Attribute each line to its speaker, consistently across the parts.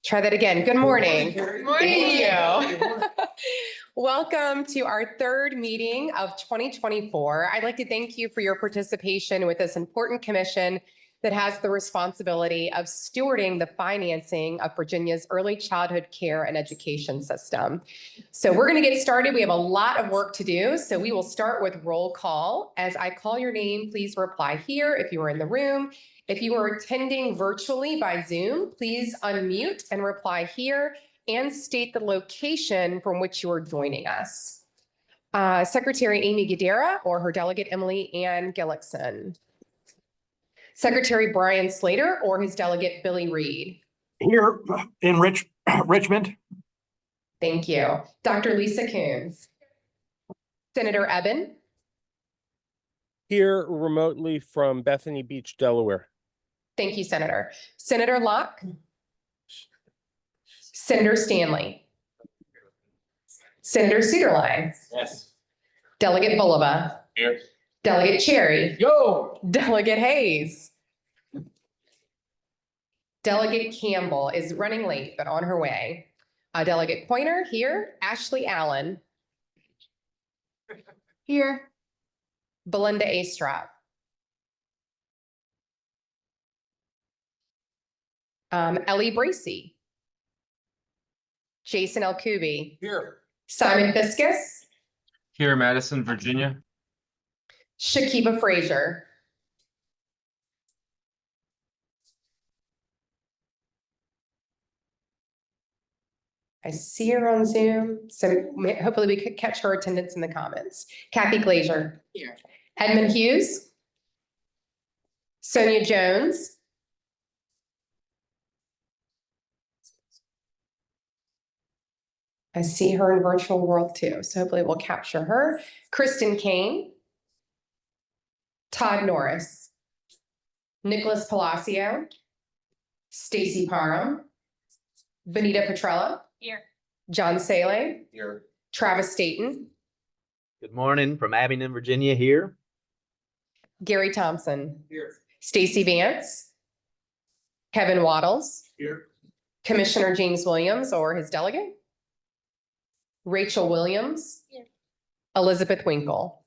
Speaker 1: Try that again. Good morning.
Speaker 2: Good morning.
Speaker 1: Thank you. Welcome to our third meeting of 2024. I'd like to thank you for your participation with this important commission that has the responsibility of stewarding the financing of Virginia's early childhood care and education system. So we're going to get started. We have a lot of work to do. So we will start with roll call. As I call your name, please reply here if you are in the room. If you are attending virtually by Zoom, please unmute and reply here and state the location from which you are joining us. Secretary Amy Guidera or her delegate Emily Ann Gillickson. Secretary Brian Slater or his delegate Billy Reed.
Speaker 3: Here in Richmond.
Speaker 1: Thank you. Dr. Lisa Coons. Senator Eben.
Speaker 4: Here remotely from Bethany Beach, Delaware.
Speaker 1: Thank you, Senator. Senator Locke. Senator Stanley. Senator Suederlein.
Speaker 2: Yes.
Speaker 1: Delegate Bulova.
Speaker 2: Here.
Speaker 1: Delegate Cherry.
Speaker 2: Yo.
Speaker 1: Delegate Hayes. Delegate Campbell is running late, but on her way. Delegate Pointer here. Ashley Allen. Here. Belinda Astrop. Ellie Bracey. Jason Alcubi.
Speaker 2: Here.
Speaker 1: Simon Fiscus.
Speaker 5: Here, Madison, Virginia.
Speaker 1: Shakiba Frazier. I see her on Zoom, so hopefully we could catch her attendance in the comments. Kathy Glazier.
Speaker 2: Here.
Speaker 1: Edmund Hughes. Sonia Jones. I see her in virtual world too, so hopefully we'll capture her. Kristen Kane. Todd Norris. Nicholas Palacio. Stacy Parham. Benita Petrella.
Speaker 2: Here.
Speaker 1: John Saleh.
Speaker 2: Here.
Speaker 1: Travis Staten.
Speaker 6: Good morning from Abingdon, Virginia here.
Speaker 1: Gary Thompson.
Speaker 2: Here.
Speaker 1: Stacy Vance. Kevin Waddles.
Speaker 2: Here.
Speaker 1: Commissioner James Williams or his delegate. Rachel Williams.
Speaker 2: Here.
Speaker 1: Elizabeth Winkle.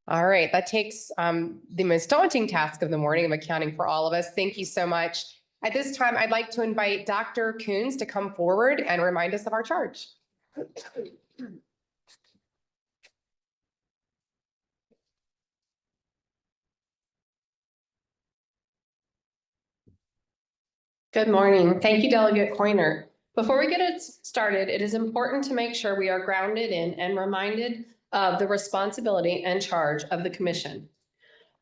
Speaker 1: All right, that takes the most daunting task of the morning of accounting for all of us. Thank you so much. At this time, I'd like to invite Dr. Coons to come forward and remind us of our charge.
Speaker 7: Good morning. Thank you, Delegate Coiner. Before we get it started, it is important to make sure we are grounded in and reminded of the responsibility and charge of the commission.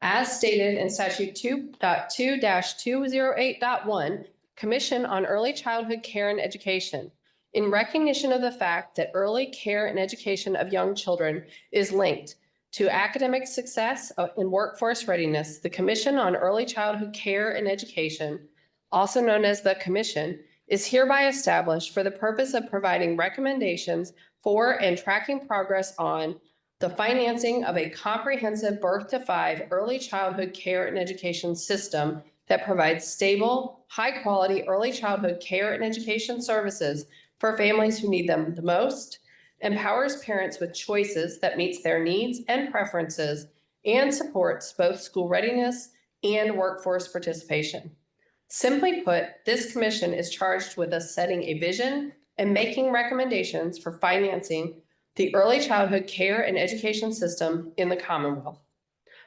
Speaker 7: As stated in statute 2.2-208.1, Commission on Early Childhood Care and Education, in recognition of the fact that early care and education of young children is linked to academic success and workforce readiness, the Commission on Early Childhood Care and Education, also known as the Commission, is hereby established for the purpose of providing recommendations for and tracking progress on the financing of a comprehensive birth to 5 early childhood care and education system that provides stable, high-quality early childhood care and education services for families who need them the most, empowers parents with choices that meets their needs and preferences, and supports both school readiness and workforce participation. Simply put, this commission is charged with us setting a vision and making recommendations for financing the early childhood care and education system in the Commonwealth.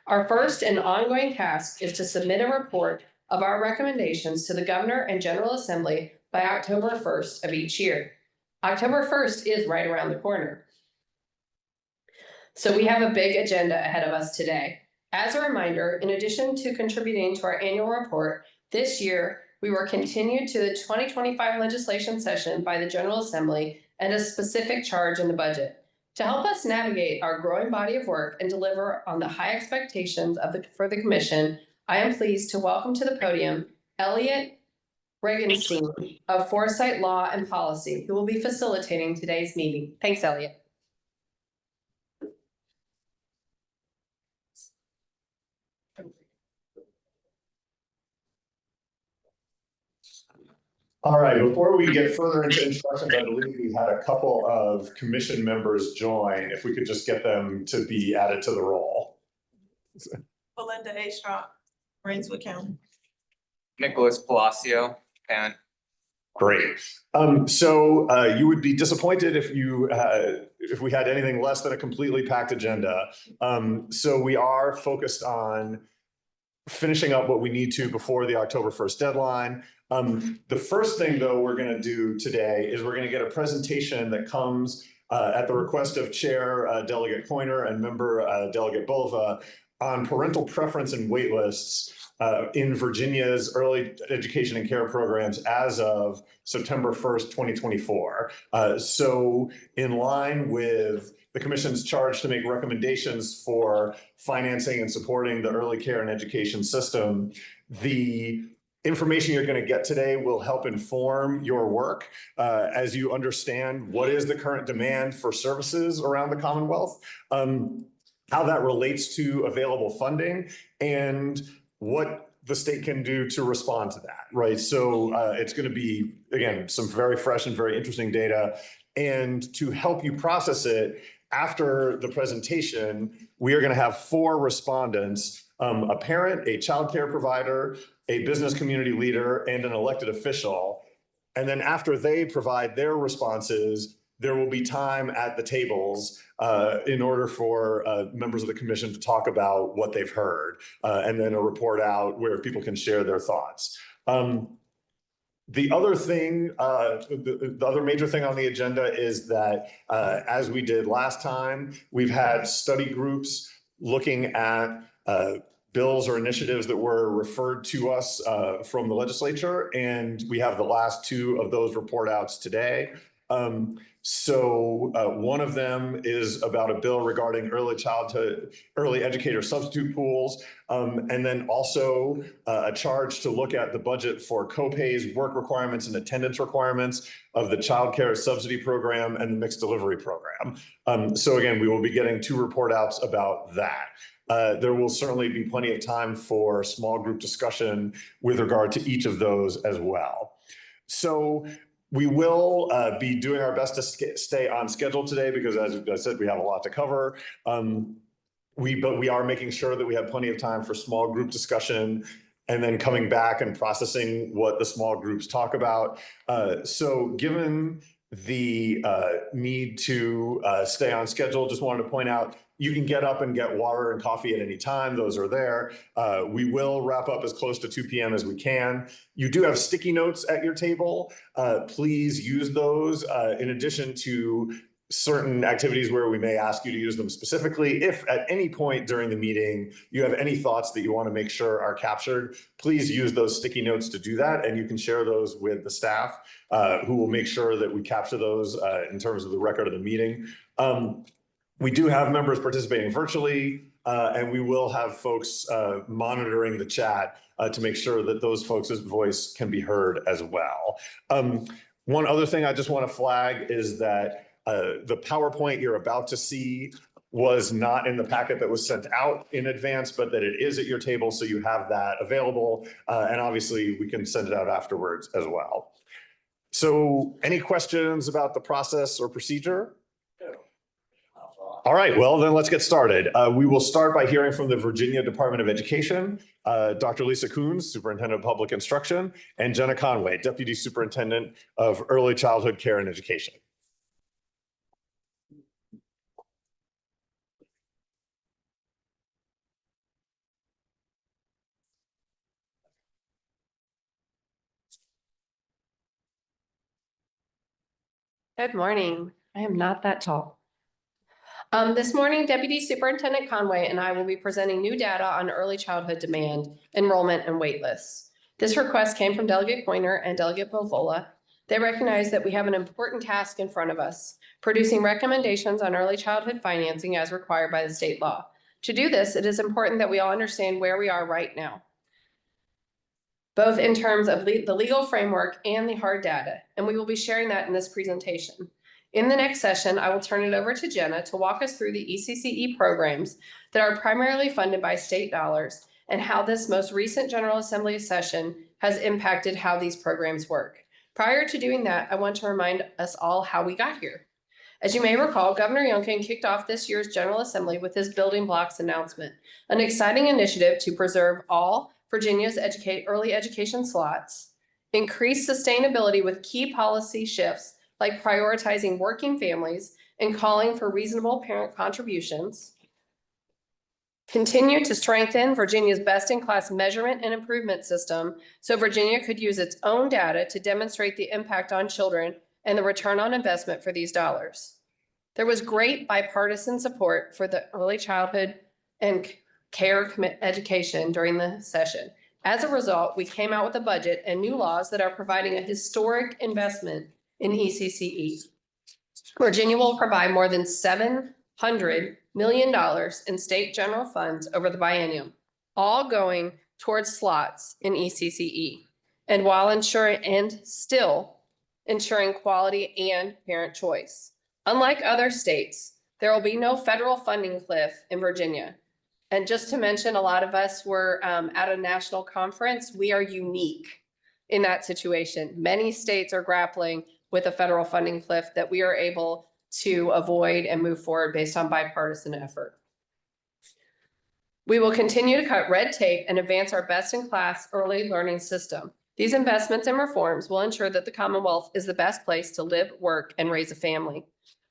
Speaker 7: Our first and ongoing task is to submit a report of our recommendations to the Governor and General Assembly by October 1st of each year. October 1st is right around the corner. So we have a big agenda ahead of us today. As a reminder, in addition to contributing to our annual report, this year, we were continued to the 2025 legislation session by the General Assembly and a specific charge in the budget. To help us navigate our growing body of work and deliver on the high expectations for the Commission, I am pleased to welcome to the podium Elliot Regenstein of Foresight Law and Policy, who will be facilitating today's meeting. Thanks, Elliot.
Speaker 2: All right, before we get further into instructions, I believe we had a couple of commission members join. If we could just get them to be added to the roll.
Speaker 8: Belinda A. Strong, Rainswood County.
Speaker 9: Nicholas Palacio, Pan.
Speaker 2: Great. You would be disappointed if we had anything less than a completely packed agenda. So we are focused on finishing up what we need to before the October 1st deadline. The first thing, though, we're going to do today is we're going to get a presentation that comes at the request of Chair Delegate Coiner and Member Delegate Bova on parental preference and wait lists in Virginia's early education and care programs as of September 1st, 2024. So in line with the Commission's charge to make recommendations for financing and supporting the early care and education system, the information you're going to get today will help inform your work as you understand what is the current demand for services around the Commonwealth, how that relates to available funding, and what the state can do to respond to that, right? So it's going to be, again, some very fresh and very interesting data. And to help you process it, after the presentation, we are going to have 4 respondents, a parent, a child care provider, a business community leader, and an elected official. And then after they provide their responses, there will be time at the tables in order for members of the commission to talk about what they've heard, and then a report out where people can share their thoughts. The other thing, the other major thing on the agenda is that, as we did last time, we've had study groups looking at bills or initiatives that were referred to us from the legislature, and we have the last 2 of those report outs today. One of them is about a bill regarding early educator substitute pools, and then also a charge to look at the budget for co-pays, work requirements, and attendance requirements of the child care subsidy program and the mixed delivery program. So again, we will be getting 2 report outs about that. There will certainly be plenty of time for small group discussion with regard to each of those as well. So we will be doing our best to stay on schedule today because, as I said, we have a lot to cover. But we are making sure that we have plenty of time for small group discussion and then coming back and processing what the small groups talk about. So given the need to stay on schedule, just wanted to point out, you can get up and get water and coffee at any time. Those are there. We will wrap up as close to 2 p.m. as we can. You do have sticky notes at your table. Please use those in addition to certain activities where we may ask you to use them specifically. If at any point during the meeting you have any thoughts that you want to make sure are captured, please use those sticky notes to do that, and you can share those with the staff who will make sure that we capture those in terms of the record of the meeting. We do have members participating virtually, and we will have folks monitoring the chat to make sure that those folks' voice can be heard as well. One other thing I just want to flag is that the PowerPoint you're about to see was not in the packet that was sent out in advance, but that it is at your table, so you have that available. And obviously, we can send it out afterwards as well. So any questions about the process or procedure? All right, well, then let's get started. We will start by hearing from the Virginia Department of Education, Dr. Lisa Coons, Superintendent of Public Instruction, and Jenna Conway, Deputy Superintendent of Early Childhood Care and Education.
Speaker 7: Good morning. I am not that tall. This morning, Deputy Superintendent Conway and I will be presenting new data on early childhood demand, enrollment, and wait lists. This request came from Delegate Coiner and Delegate Bovola. They recognize that we have an important task in front of us, producing recommendations on early childhood financing as required by the state law. To do this, it is important that we all understand where we are right now, both in terms of the legal framework and the hard data, and we will be sharing that in this presentation. In the next session, I will turn it over to Jenna to walk us through the ECCE programs that are primarily funded by state dollars and how this most recent General Assembly session has impacted how these programs work. Prior to doing that, I want to remind us all how we got here. As you may recall, Governor Youngkin kicked off this year's General Assembly with his building blocks announcement, an exciting initiative to preserve all Virginia's early education slots, increase sustainability with key policy shifts like prioritizing working families and calling for reasonable parent contributions, continue to strengthen Virginia's best-in-class measurement and improvement system so Virginia could use its own data to demonstrate the impact on children and the return on investment for these dollars. There was great bipartisan support for the early childhood and care education during the session. As a result, we came out with a budget and new laws that are providing a historic investment in ECCE. Virginia will provide more than $700 million in state general funds over the biennium, all going towards slots in ECCE, and while still ensuring quality and parent choice. Unlike other states, there will be no federal funding cliff in Virginia. And just to mention, a lot of us were at a national conference. We are unique in that situation. Many states are grappling with a federal funding cliff that we are able to avoid and move forward based on bipartisan effort. We will continue to cut red tape and advance our best-in-class early learning system. These investments and reforms will ensure that the Commonwealth is the best place to live, work, and raise a family.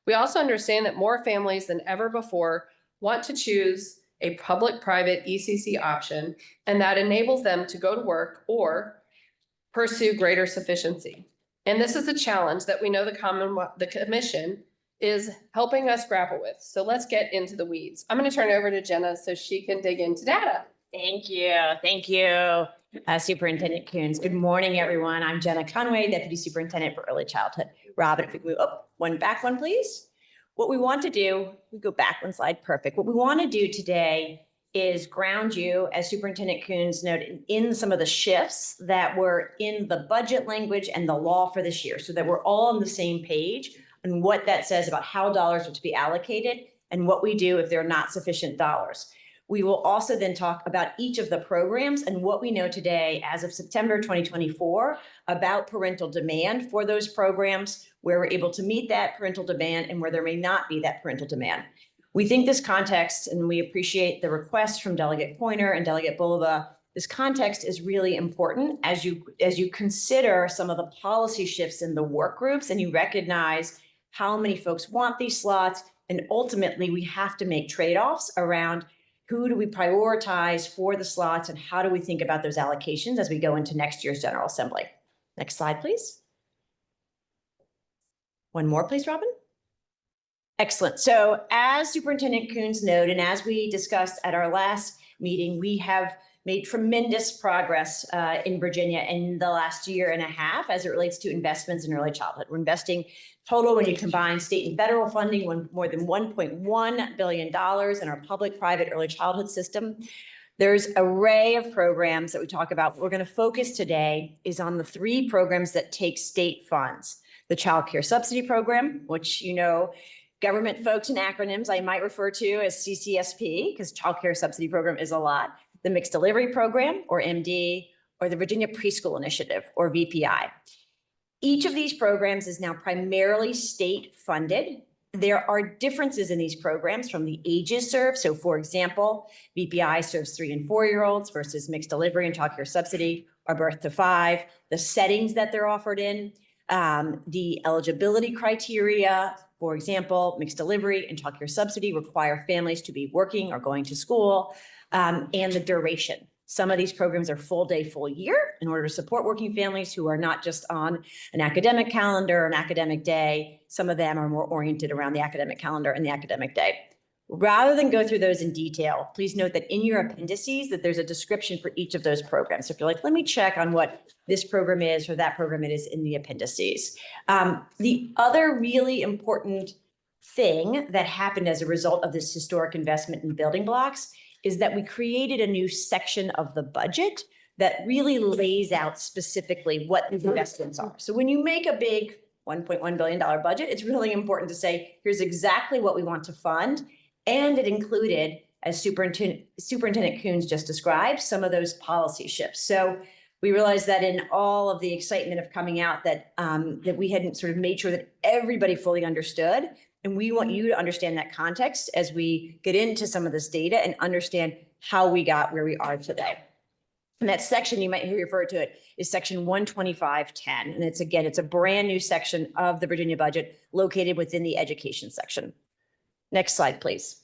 Speaker 7: We also understand that more families than ever before want to choose a public-private ECC option, and that enables them to go to work or pursue greater sufficiency. And this is a challenge that we know the Commission is helping us grapple with. So let's get into the weeds. I'm going to turn it over to Jenna so she can dig into data.
Speaker 10: Thank you. Thank you, Superintendent Coons. Good morning, everyone. I'm Jenna Conway, Deputy Superintendent for Early Childhood. Robin, if we move up one, please. What we want to do, we go back one slide, perfect. What we want to do today is ground you, as Superintendent Coons noted, in some of the shifts that were in the budget language and the law for this year, so that we're all on the same page and what that says about how dollars are to be allocated and what we do if there are not sufficient dollars. We will also then talk about each of the programs and what we know today as of September 2024 about parental demand for those programs, where we're able to meet that parental demand and where there may not be that parental demand. We think this context, and we appreciate the request from Delegate Pointer and Delegate Bulova, this context is really important as you consider some of the policy shifts in the work groups and you recognize how many folks want these slots. And ultimately, we have to make trade-offs around who do we prioritize for the slots and how do we think about those allocations as we go into next year's General Assembly. Next slide, please. One more, please, Robin. Excellent. So as Superintendent Coons noted, and as we discussed at our last meeting, we have made tremendous progress in Virginia in the last year and a half as it relates to investments in early childhood. We're investing total, when you combine state and federal funding, more than $1.1 billion in our public-private early childhood system. There's an array of programs that we talk about. What we're going to focus today is on the 3 programs that take state funds. The Child Care Subsidy Program, which you know, government folks and acronyms I might refer to as CCSP, because Child Care Subsidy Program is a lot. The Mixed Delivery Program, or MD, or the Virginia Preschool Initiative, or VPI. Each of these programs is now primarily state funded. There are differences in these programs from the ages served. So for example, VPI serves 3 and 4-year-olds versus Mixed Delivery and Child Care Subsidy are birth to 5. The settings that they're offered in, the eligibility criteria, for example, Mixed Delivery and Child Care Subsidy require families to be working or going to school, and the duration. Some of these programs are full day, full year in order to support working families who are not just on an academic calendar or an academic day. Some of them are more oriented around the academic calendar and the academic day. Rather than go through those in detail, please note that in your appendices that there's a description for each of those programs. So if you're like, let me check on what this program is or that program it is in the appendices. The other really important thing that happened as a result of this historic investment in building blocks is that we created a new section of the budget that really lays out specifically what the investments are. So when you make a big $1.1 billion budget, it's really important to say, here's exactly what we want to fund. And it included, as Superintendent Coons just described, some of those policy shifts. So We realized that in all of the excitement of coming out that we hadn't sort of made sure that everybody fully understood. And we want you to understand that context as we get into some of this data and understand how we got where we are today. And that section, you might hear referred to it, is section 12510. And it's a brand new section of the Virginia budget located within the education section. Next slide, please.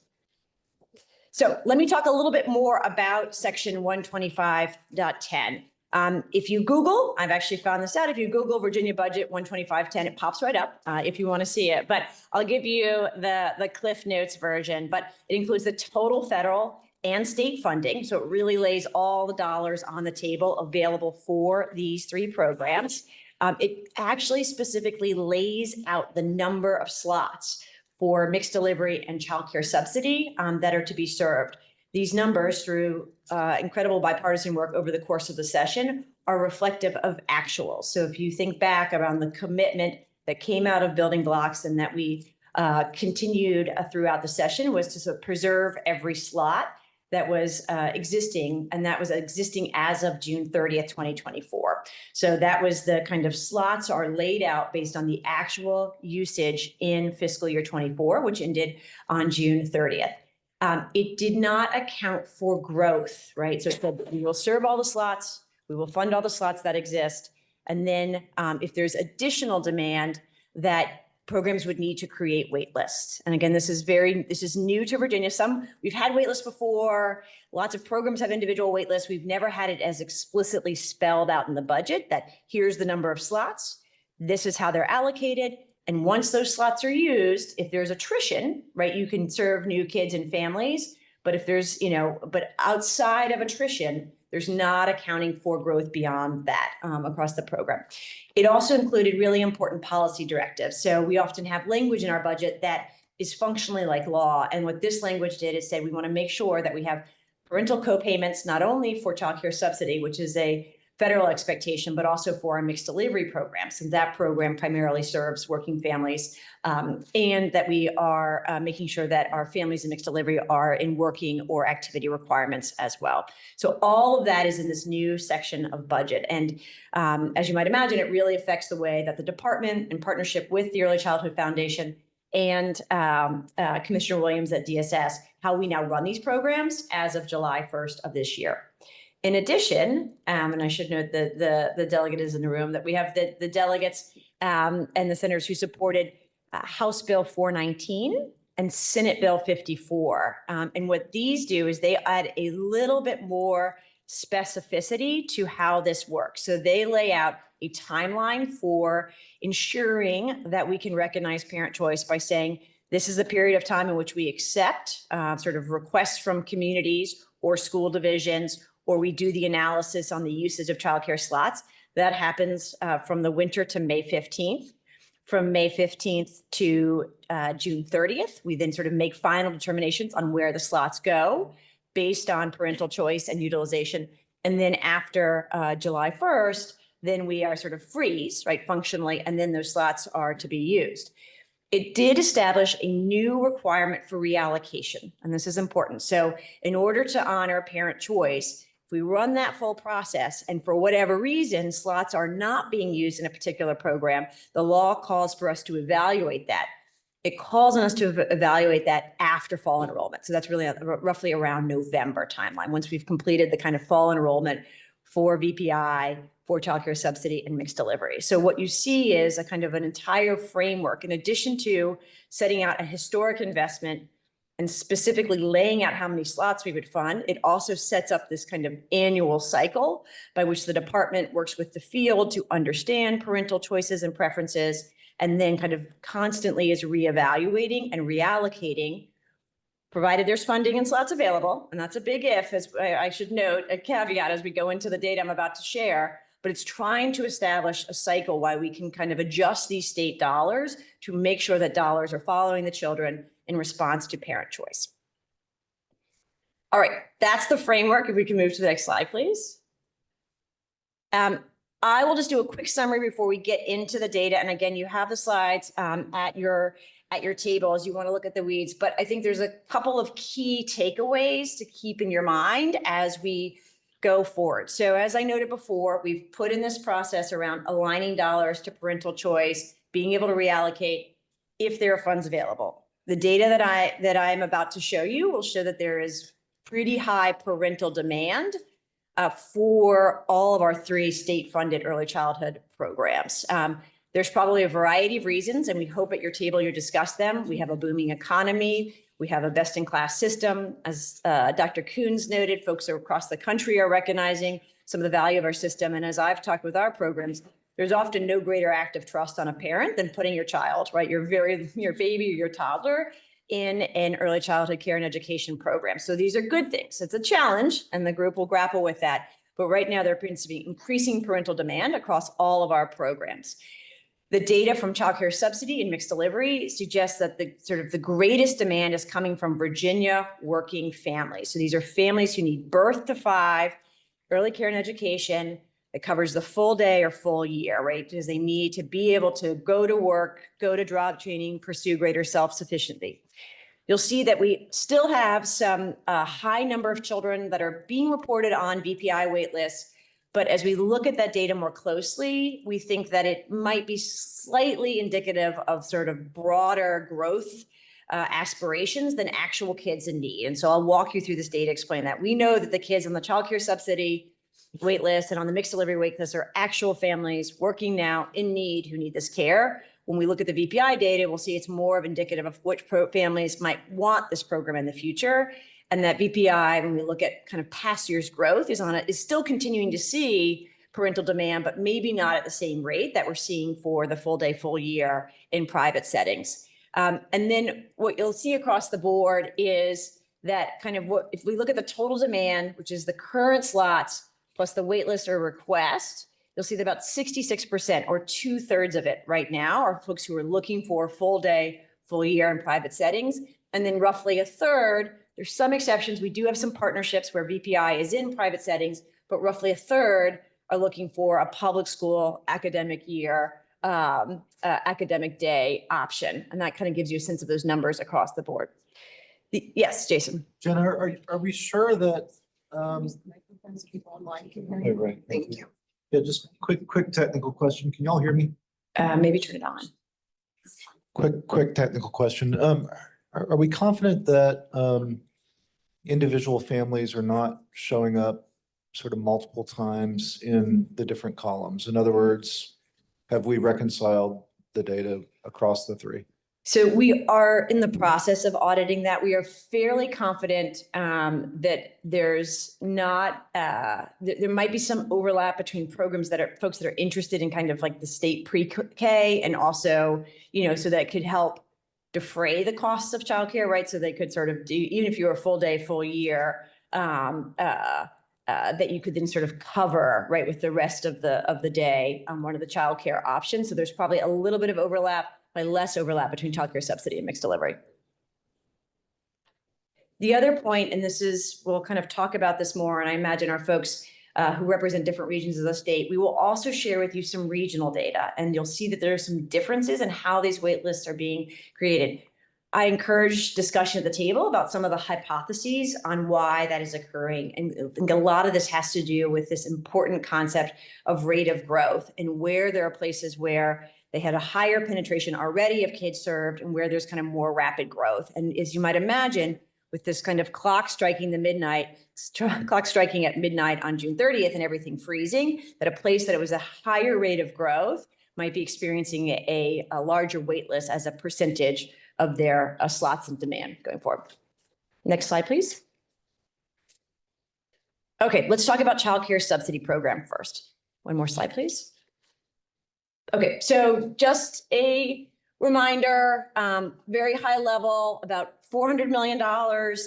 Speaker 10: So let me talk a little bit more about section 125.10. If you Google, I've actually found this out, if you Google Virginia budget 12510, it pops right up if you want to see it. But I'll give you the Cliff Notes version, but it includes the total federal and state funding. So it really lays all the dollars on the table available for these three programs. It actually specifically lays out the number of slots for mixed delivery and childcare subsidy that are to be served. These numbers, through incredible bipartisan work over the course of the session, are reflective of actuals. So if you think back around the commitment that came out of building blocks and that we continued throughout the session, was to sort of preserve every slot that was existing, and that was existing as of June 30th, 2024. So that was the kind of slots are laid out based on the actual usage in fiscal year 24, which ended on June 30th. It did not account for growth, right? So it said we will serve all the slots, we will fund all the slots that exist. And then if there's additional demand, that programs would need to create wait lists. And again, this is new to Virginia. We've had wait lists before. Lots of programs have individual wait lists. We've never had it as explicitly spelled out in the budget that here's the number of slots. This is how they're allocated. And once those slots are used, if there's attrition, right, you can serve new kids and families. But if there's, but outside of attrition, there's not accounting for growth beyond that across the program. It also included really important policy directives. So we often have language in our budget that is functionally like law. And what this language did is say we want to make sure that we have parental co-payments, not only for childcare subsidy, which is a federal expectation, but also for our mixed delivery programs. And that program primarily serves working families, and that we are making sure that our families in mixed delivery are in working or activity requirements as well. So all of that is in this new section of budget. And as you might imagine, it really affects the way that the department, in partnership with the Early Childhood Foundation and Commissioner Williams at DSS, how we now run these programs as of July 1st of this year. In addition, and I should note that the delegate is in the room, that we have the delegates and the senators who supported House Bill 419 and Senate Bill 54. And what these do is they add a little bit more specificity to how this works. So they lay out a timeline for ensuring that we can recognize parent choice by saying this is a period of time in which we accept sort of requests from communities or school divisions, or we do the analysis on the usage of childcare slots. That happens from the winter to May 15th. From May 15th to June 30th, we then sort of make final determinations on where the slots go based on parental choice and utilization. And then after July 1st, then we are sort of freeze, right, functionally, and then those slots are to be used. It did establish a new requirement for reallocation, and this is important. So in order to honor parent choice, if we run that full process and for whatever reason, slots are not being used in a particular program, the law calls for us to evaluate that. It calls on us to evaluate that after fall enrollment. So that's really roughly around November timeline, once we've completed the kind of fall enrollment for VPI, for childcare subsidy and mixed delivery. So what you see is a kind of an entire framework, in addition to setting out a historic investment and specifically laying out how many slots we would fund. It also sets up this kind of annual cycle by which the department works with the field to understand parental choices and preferences, and then kind of constantly is reevaluating and reallocating, provided there's funding and slots available. And that's a big if, as I should note, a caveat as we go into the data I'm about to share, but it's trying to establish a cycle why we can kind of adjust these state dollars to make sure that dollars are following the children in response to parent choice. All right, that's the framework. If we can move to the next slide, please. I will just do a quick summary before we get into the data. And again, you have the slides at your table as you want to look at the weeds. But I think there's a couple of key takeaways to keep in your mind as we go forward. So as I noted before, we've put in this process around aligning dollars to parental choice, being able to reallocate if there are funds available. The data that I'm about to show you will show that there is pretty high parental demand for all of our 3 state-funded early childhood programs. There's probably a variety of reasons, and we hope at your table you discuss them. We have a booming economy. We have a best-in-class system. As Dr. Coons noted, folks across the country are recognizing some of the value of our system. And as I've talked with our programs, there's often no greater act of trust on a parent than putting your child, right, your baby or your toddler in an early childhood care and education program. So these are good things. It's a challenge, and the group will grapple with that. But right now, there appears to be increasing parental demand across all of our programs. The data from child care subsidy and mixed delivery suggests that the greatest demand is coming from Virginia working families. So these are families who need birth to 5, early care and education that covers the full day or full year, right? Because they need to be able to go to work, go to job training, pursue greater self-sufficiency. You'll see that we still have some high number of children that are being reported on VPI wait lists. But as we look at that data more closely, we think that it might be slightly indicative of sort of broader growth aspirations than actual kids in need. And so I'll walk you through this data, explain that. We know that the kids on the child care subsidy wait list and on the mixed delivery wait list are actual families working now in need who need this care. When we look at the VPI data, we'll see it's more of indicative of which families might want this program in the future. And that VPI, when we look at kind of past year's growth, is still continuing to see parental demand, but maybe not at the same rate that we're seeing for the full day, full year in private settings. And then what you'll see across the board is that if we look at the total demand, which is the current slots plus the wait list or request, you'll see that about 66% or 2/3 of it right now are folks who are looking for full day, full year in private settings. And then roughly 1/3, there's some exceptions. We do have some partnerships where VPI is in private settings, but roughly 1/3 are looking for a public school academic year, academic day option. And that kind of gives you a sense of those numbers across the board. Yes, Jason.
Speaker 11: Jenna, are we sure that? Right. Thank you. Yeah, just quick technical question. Can y'all hear me?
Speaker 10: Maybe turn it on.
Speaker 11: Quick technical question. Are we confident that individual families are not showing up sort of multiple times in the different columns? In other words, have we reconciled the data across the 3?
Speaker 10: So we are in the process of auditing that. We are fairly confident that there's not, there might be some overlap between programs that are folks that are interested in kind of like the state pre-K and also, so that could help defray the costs of childcare, right? So they could sort of do, even if you're a full day, full year, that you could then sort of cover, right, with the rest of the day on one of the childcare options. So there's probably a little bit of overlap, by less overlap between childcare subsidy and mixed delivery. The other point, and we'll kind of talk about this more, and I imagine our folks who represent different regions of the state, we will also share with you some regional data, and you'll see that there are some differences in how these wait lists are being created. I encourage discussion at the table about some of the hypotheses on why that is occurring. And I think a lot of this has to do with this important concept of rate of growth and where there are places where they had a higher penetration already of kids served and where there's kind of more rapid growth. And as you might imagine, with this kind of clock striking at midnight on June 30th and everything freezing, that a place that it was a higher rate of growth might be experiencing a larger wait list as a percentage of their slots and demand going forward. Next slide, please. Okay, let's talk about child care subsidy program first. One more slide, please. Okay, so just a reminder, very high level, about $400 million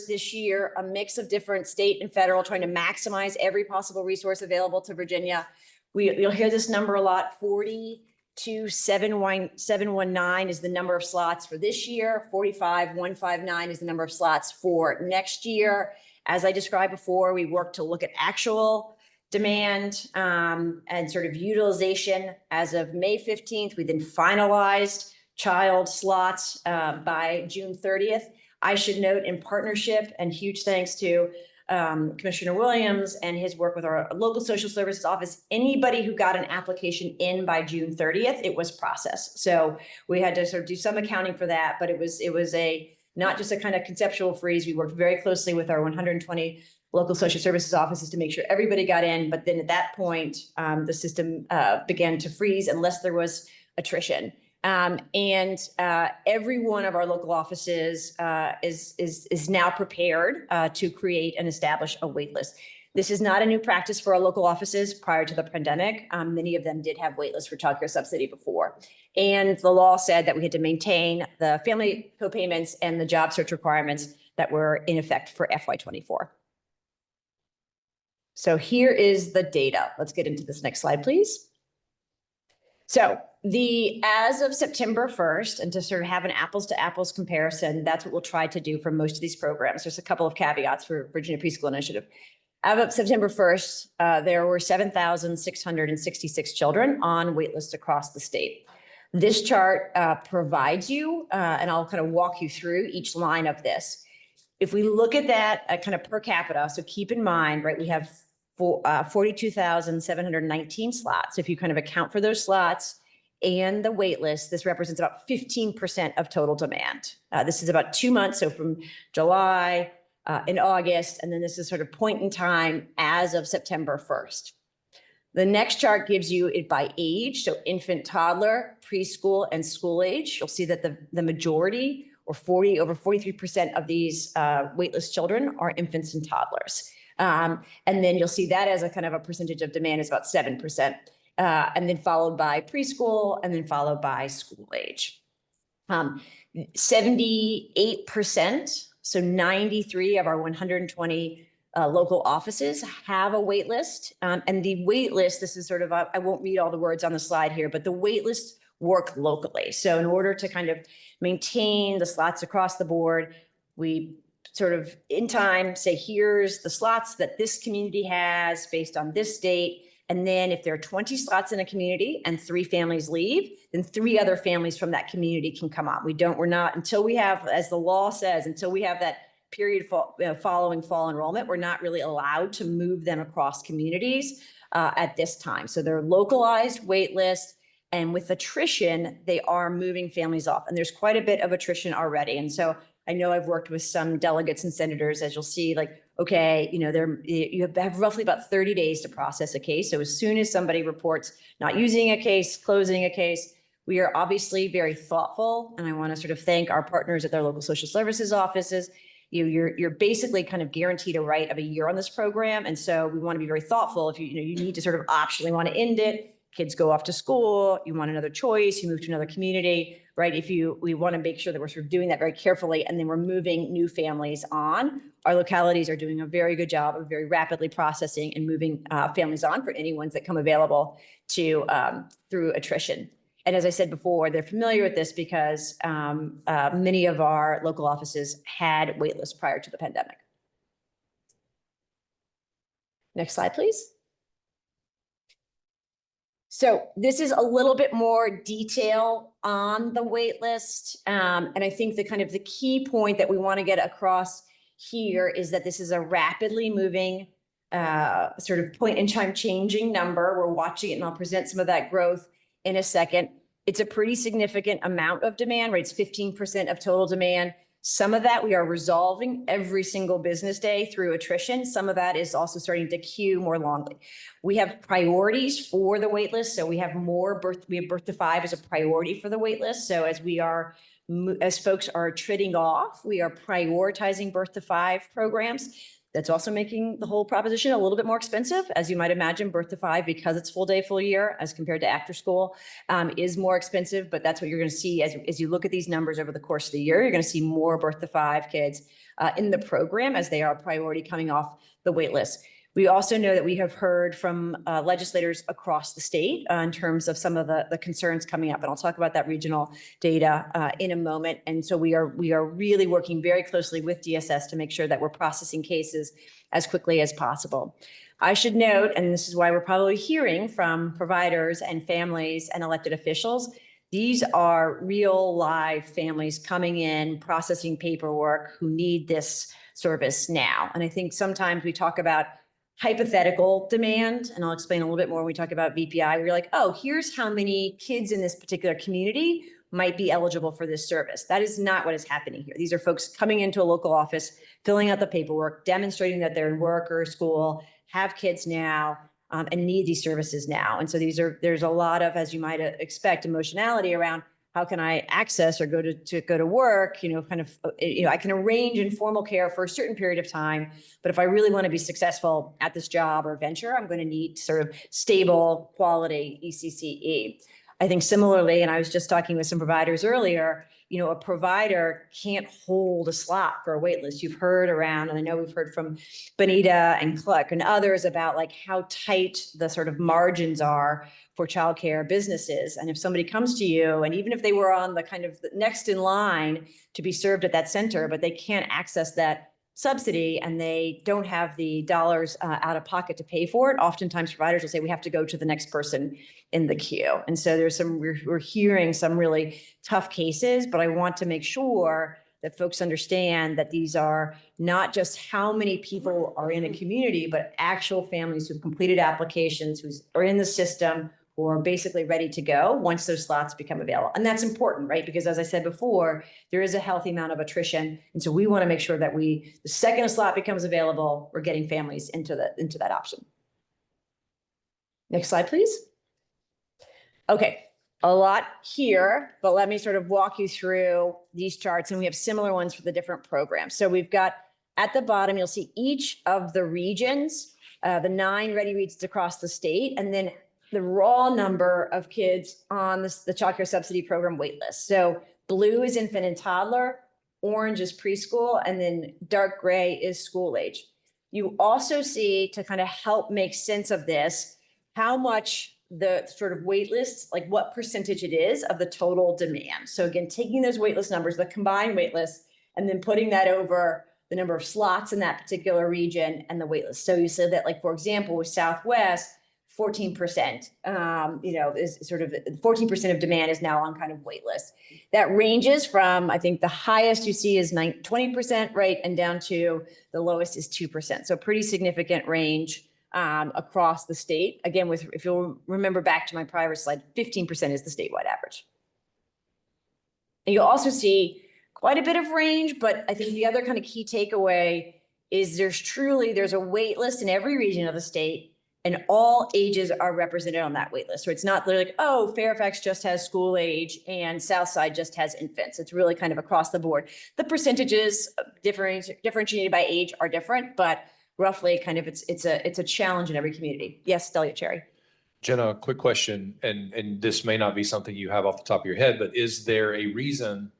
Speaker 10: this year, a mix of different state and federal, trying to maximize every possible resource available to Virginia. You'll hear this number a lot, 42,719 is the number of slots for this year, 45,159 is the number of slots for next year. As I described before, we work to look at actual demand and sort of utilization. As of May 15th, we then finalized child slots by June 30th. I should note, in partnership, and huge thanks to Commissioner Williams and his work with our local social services office, anybody who got an application in by June 30th, it was processed. So we had to sort of do some accounting for that, but it was not just a kind of conceptual freeze. We worked very closely with our 120 local social services offices to make sure everybody got in. But then at that point, the system began to freeze unless there was attrition. Every one of our local offices is now prepared to create and establish a wait list. This is not a new practice for our local offices prior to the pandemic. Many of them did have wait lists for childcare subsidy before. And the law said that we had to maintain the family co-payments and the job search requirements that were in effect for FY24. So here is the data. Let's get into this next slide, please. So as of September 1st, and to sort of have an apples to apples comparison, that's what we'll try to do for most of these programs. There's a couple of caveats for Virginia Preschool Initiative. As of September 1st, there were 7,666 children on waitlists across the state. This chart provides you, and I'll kind of walk you through each line of this. If we look at that kind of per capita, so keep in mind, right, we have 42,719 slots. If you kind of account for those slots and the wait list, this represents about 15% of total demand. This is about 2 months, so from July in August, and then this is sort of point in time as of September 1st. The next chart gives you it by age, so infant, toddler, preschool, and school age. You'll see that the majority, or over 43% of these waitlist children are infants and toddlers. And then you'll see that as a kind of a percentage of demand is about 7%, and then followed by preschool, and then followed by school age. 78%, so 93 of our 120 local offices have a wait list. And the wait list, this is sort of, I won't read all the words on the slide here, but the wait list work locally. So in order to kind of maintain the slots across the board, we sort of in time say, here's the slots that this community has based on this date. And then if there are 20 slots in a community and 3 families leave, then 3 other families from that community can come on. We're not, until we have, as the law says, until we have that period following fall enrollment, we're not really allowed to move them across communities at this time. So they're localized wait lists. And with attrition, they are moving families off. And there's quite a bit of attrition already. And so I know I've worked with some delegates and senators, as you'll see, like, okay, you have roughly about 30 days to process a case. So as soon as somebody reports not using a case, closing a case, we are obviously very thoughtful. And I want to sort of thank our partners at their local social services offices. You're basically kind of guaranteed a right of a year on this program. And so we want to be very thoughtful. If you need to sort of optionally want to end it, kids go off to school, you want another choice, you move to another community, right? We want to make sure that we're sort of doing that very carefully, and then we're moving new families on. Our localities are doing a very good job of very rapidly processing and moving families on for any ones that come available to through attrition. And as I said before, they're familiar with this because many of our local offices had waitlists prior to the pandemic. Next slide, please. So this is a little bit more detail on the wait list. And I think the key point that we want to get across here is that this is a rapidly moving sort of point in time changing number. We're watching it, and I'll present some of that growth in a second. It's a pretty significant amount of demand, right? It's 15% of total demand. Some of that we are resolving every single business day through attrition. Some of that is also starting to queue more longly. We have priorities for the wait list. So we have birth to 5 as a priority for the wait list. So as folks are trading off, we are prioritizing birth to 5 programs. That's also making the whole proposition a little bit more expensive. As you might imagine, birth to 5, because it's full day, full year, as compared to after school, is more expensive. But that's what you're going to see as you look at these numbers over the course of the year. You're going to see more birth to 5 kids in the program as they are a priority coming off the wait list. We also know that we have heard from legislators across the state in terms of some of the concerns coming up. And I'll talk about that regional data in a moment. And so we are really working very closely with DSS to make sure that we're processing cases as quickly as possible. I should note, and this is why we're probably hearing from providers and families and elected officials, these are real live families coming in, processing paperwork, who need this service now. And I think sometimes we talk about hypothetical demand, and I'll explain a little bit more when we talk about VPI. We're like, oh, here's how many kids in this particular community might be eligible for this service. That is not what is happening here. These are folks coming into a local office, filling out the paperwork, demonstrating that they're in work or school, have kids now, and need these services now. And so there's a lot of, as you might expect, emotionality around how can I access or go to work, kind of, I can arrange informal care for a certain period of time, but if I really want to be successful at this job or venture, I'm going to need sort of stable quality ECCE. I think similarly, and I was just talking with some providers earlier, a provider can't hold a slot for a wait list. You've heard around, and I know we've heard from Benita and Cluck and others about like how tight the sort of margins are for childcare businesses. And if somebody comes to you, and even if they were on the kind of next in line to be served at that center, but they can't access that subsidy and they don't have the dollars out of pocket to pay for it, oftentimes providers will say, we have to go to the next person in the queue. And so we're hearing some really tough cases, but I want to make sure that folks understand that these are not just how many people are in a community, but actual families who've completed applications, who are in the system, who are basically ready to go once those slots become available. And that's important, right? Because as I said before, there is a healthy amount of attrition. And so we want to make sure that the second a slot becomes available, we're getting families into that option. Next slide, please. Okay, a lot here, but let me sort of walk you through these charts, and we have similar ones for the different programs. So we've got at the bottom, you'll see each of the regions, the 9 ready regions across the state, and then the raw number of kids on the child care subsidy program waitlist. So blue is infant and toddler, orange is preschool, and then dark gray is school age. You also see, to kind of help make sense of this, how much the sort of wait lists, like what percentage it is of the total demand. So again, taking those wait list numbers, the combined wait list, and then putting that over the number of slots in that particular region and the wait list. So you said that, like, for example, with Southwest, 14%, is sort of 14% of demand is now on kind of wait list. That ranges from, I think the highest you see is 20%, right? And down to the lowest is 2%. So pretty significant range across the state. Again, if you'll remember back to my prior slide, 15% is the statewide average. And you'll also see quite a bit of range, but I think the other kind of key takeaway is there's a wait list in every region of the state, and all ages are represented on that wait list. So it's not like, oh, Fairfax just has school age and Southside just has infants. It's really kind of across the board. The percentages differentiated by age are different, but roughly kind of it's a challenge in every community. Yes, Delia Cherry.
Speaker 12: Jenna, quick question, and this may not be something you have off the top of your head, but is there a reason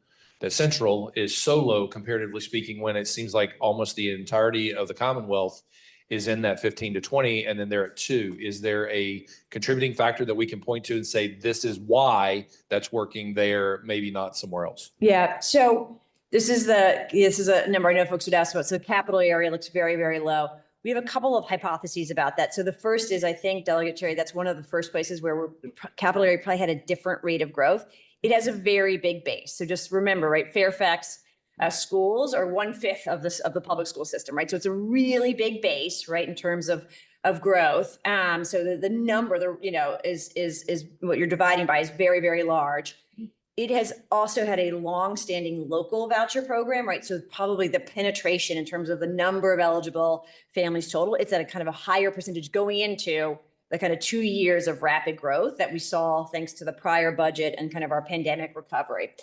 Speaker 12: that Central is so low, comparatively speaking, when it seems like almost the entirety of the Commonwealth is in that 15 to 20, and then they're at 2? Is there a contributing factor that we can point to and say, this is why that's working there, maybe not somewhere else?
Speaker 10: Yeah, so this is a number I know folks would ask about. So the capital area looks very, very low. We have a couple of hypotheses about that. So the first is, I think, Delegate Cherry, that's one of the first places where capital area probably had a different rate of growth. It has a very big base. So just remember, right, Fairfax schools are 1/5 of the public school system, right? So it's a really big base, right, in terms of growth. So the number, is what you're dividing by is very, very large. It has also had a long-standing local voucher program, right? So probably the penetration in terms of the number of eligible families total, it's at a kind of a higher percentage going into the kind of 2 years of rapid growth that we saw thanks to the prior budget and kind of our pandemic recovery.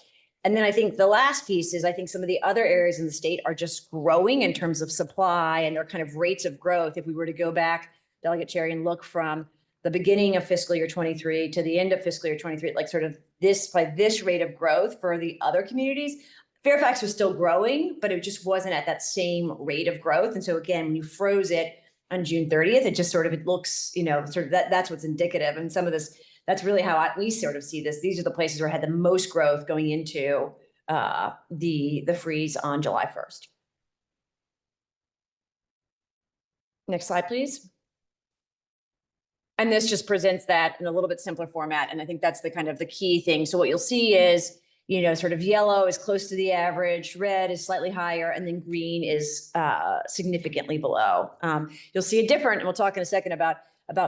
Speaker 10: And then I think the last piece is, I think some of the other areas in the state are just growing in terms of supply and their kind of rates of growth. If we were to go back, Delegate Cherry, and look from the beginning of fiscal year 23 to the end of fiscal year 23, like sort of this rate of growth for the other communities, Fairfax was still growing, but it just wasn't at that same rate of growth. And so again, when you froze it on June 30th, it just sort of, it looks, sort of that's what's indicative. And some of this, that's really how we sort of see this. These are the places where I had the most growth going into the freeze on July 1st. Next slide, please. And this just presents that in a little bit simpler format. And I think that's the kind of the key thing. So what you'll see is Sort of yellow is close to the average, red is slightly higher, and then green is significantly below. You'll see a different, and we'll talk in a second about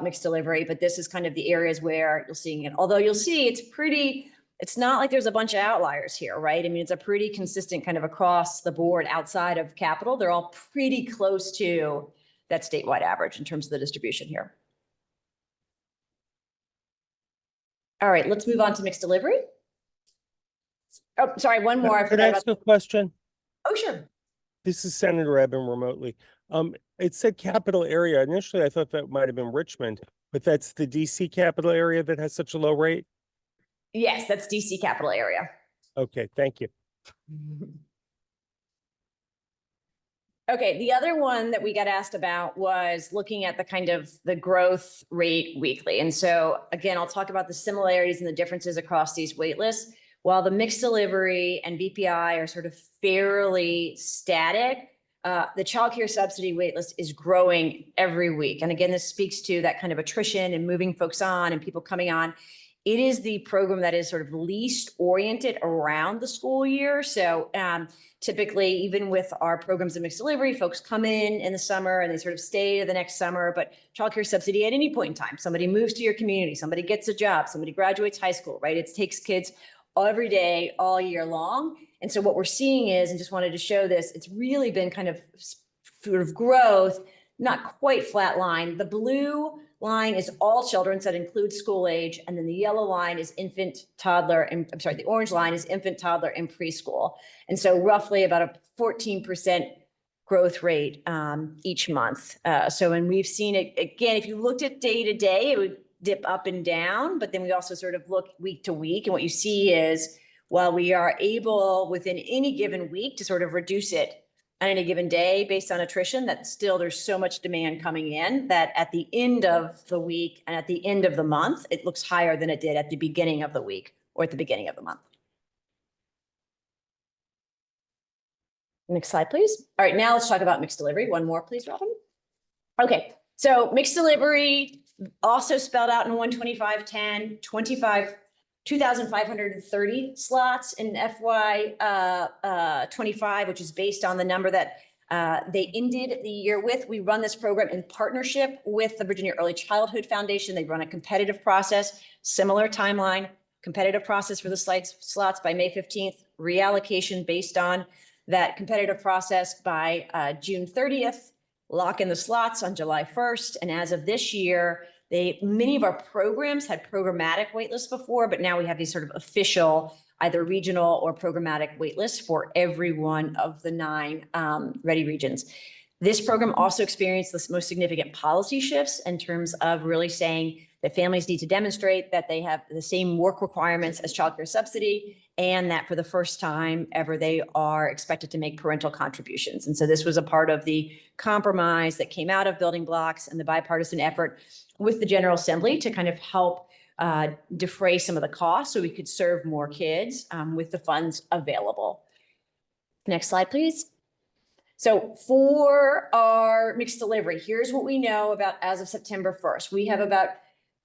Speaker 10: mixed delivery, but this is kind of the areas where you're seeing it. Although you'll see it's not like there's a bunch of outliers here, right? I mean, it's a pretty consistent kind of across the board outside of capital. They're all pretty close to that statewide average in terms of the distribution here. All right, let's move on to mixed delivery. Oh, sorry, one more. I
Speaker 4: Could
Speaker 10: forgot
Speaker 4: I
Speaker 10: about.
Speaker 4: ask a question?
Speaker 10: Oh, sure.
Speaker 4: This is Senator Eben remotely. It said capital area. Initially, I thought that might have been Richmond, but that's the DC capital area that has such a low rate?
Speaker 10: Yes, that's DC capital area.
Speaker 4: Okay, thank you.
Speaker 10: Okay, the other one that we got asked about was looking at the kind of the growth rate weekly. And so again, I'll talk about the similarities and the differences across these wait lists. While the mixed delivery and BPI are sort of fairly static, the childcare subsidy waitlist is growing every week. And again, this speaks to that kind of attrition and moving folks on and people coming on. It is the program that is sort of least oriented around the school year. So typically, even with our programs of mixed delivery, folks come in the summer and they sort of stay to the next summer. But childcare subsidy at any point in time, somebody moves to your community, somebody gets a job, somebody graduates high school, right? It takes kids every day, all year long. And so what we're seeing is, and just wanted to show this, it's really been kind of sort of growth, not quite flat line. The blue line is all children, so that includes school age. And then the yellow line is infant, toddler, and the orange line is infant, toddler, and preschool. And so roughly about a 14% growth rate each month. And we've seen it, again, if you looked at day to day, it would dip up and down, but then we also sort of look week to week. And what you see is, while we are able within any given week to sort of reduce it on any given day based on attrition, that still there's so much demand coming in that at the end of the week and at the end of the month, it looks higher than it did at the beginning of the week or at the beginning of the month. Next slide, please. All right, now let's talk about mixed delivery. One more, please, Robin. Okay, so mixed delivery also spelled out in 12510, 2,530 slots in FY 25, which is based on the number that they ended the year with. We run this program in partnership with the Virginia Early Childhood Foundation. They run a competitive process, similar timeline, competitive process for the slots by May 15th, reallocation based on that competitive process by June 30th, lock in the slots on July 1st. And as of this year, many of our programs had programmatic waitlists before, but now we have these sort of official, either regional or programmatic waitlists for every one of the 9 ready regions. This program also experienced the most significant policy shifts in terms of really saying that families need to demonstrate that they have the same work requirements as childcare subsidy, and that for the first time ever, they are expected to make parental contributions. And so this was a part of the compromise that came out of building blocks and the bipartisan effort with the General Assembly to kind of help defray some of the costs so we could serve more kids with the funds available. Next slide, please. So for our mixed delivery, here's what we know about as of September 1st. We have about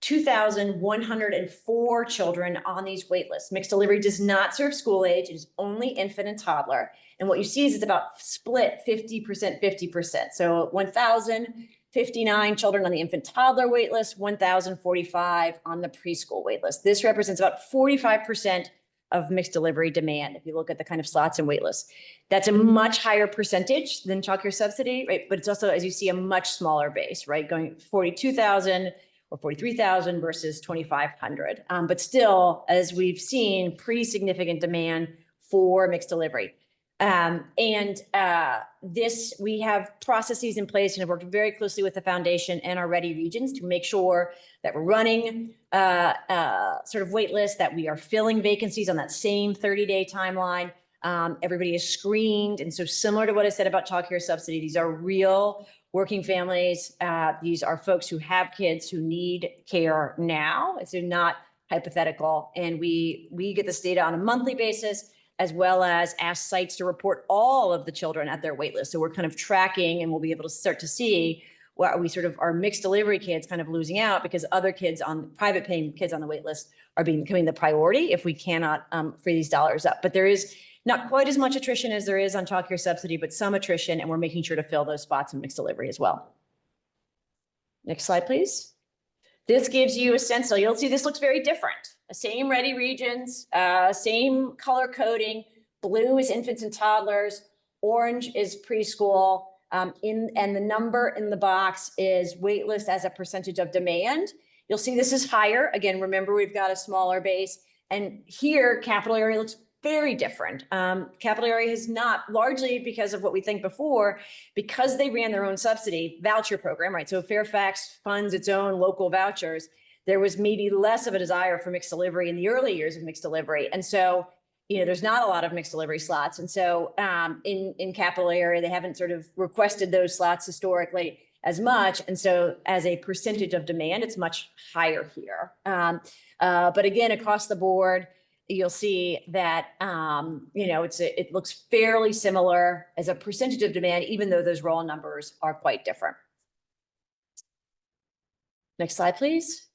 Speaker 10: 2,104 children on these wait lists. Mixed delivery does not serve school age. It is only infant and toddler. And what you see is it's about split 50%, 50%. So 1,059 children on the infant toddler wait list, 1,045 on the preschool wait list. This represents about 45% of mixed delivery demand. If you look at the kind of slots and wait lists, that's a much higher percentage than childcare subsidy, right? But it's also, as you see, a much smaller base, right? Going 42,000 or 43,000 versus 2,500. But still, as we've seen, pretty significant demand for mixed delivery. We have processes in place and have worked very closely with the foundation and our ready regions to make sure that we're running sort of wait lists, that we are filling vacancies on that same 30-day timeline. Everybody is screened. And so similar to what I said about childcare subsidy, these are real working families. These are folks who have kids who need care now. It's not hypothetical. And we get this data on a monthly basis, as well as ask sites to report all of the children at their wait list. So we're kind of tracking, and we'll be able to start to see Well, we sort of our mixed delivery kids kind of losing out because other kids on private paying kids on the wait list are becoming the priority if we cannot free these dollars up. But there is not quite as much attrition as there is on childcare subsidy, but some attrition, and we're making sure to fill those spots in mixed delivery as well. Next slide, please. This gives you a sense, so you'll see this looks very different. Same ready regions, same color coding. Blue is infants and toddlers. Orange is preschool. And the number in the box is waitlist as a percentage of demand. You'll see this is higher. Again, remember, we've got a smaller base. And here, capital area looks very different. Capital area has not, largely because of what we think before, because they ran their own subsidy voucher program, right? So Fairfax funds its own local vouchers. There was maybe less of a desire for mixed delivery in the early years of mixed delivery. And so, there's not a lot of mixed delivery slots. And so in capital area, they haven't sort of requested those slots historically as much. And so as a percentage of demand, it's much higher here. But again, across the board, you'll see that, it looks fairly similar as a percentage of demand, even though those raw numbers are quite different. Next slide, please.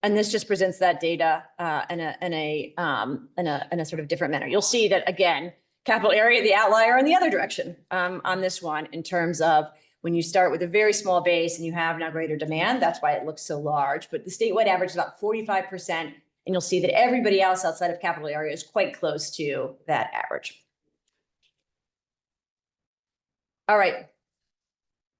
Speaker 10: And this just presents that data in a sort of different manner. You'll see that, again, capital area, the outlier in the other direction on this one in terms of when you start with a very small base and you have now greater demand, that's why it looks so large. But the statewide average is about 45%. And you'll see that everybody else outside of capital area is quite close to that average. All right.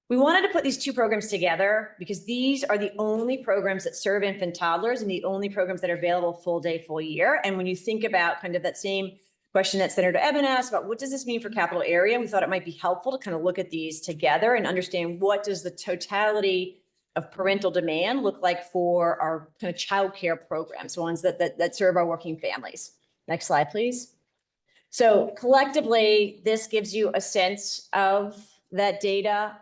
Speaker 10: We wanted to put these two programs together because these are the only programs that serve infant toddlers and the only programs that are available full day, full year. And when you think about kind of that same question that Senator Eben asked about what does this mean for capital area, we thought it might be helpful to kind of look at these together and understand what does the totality of parental demand look like for our kind of childcare programs, ones that serve our working families. Next slide, please. So collectively, this gives you a sense of that data.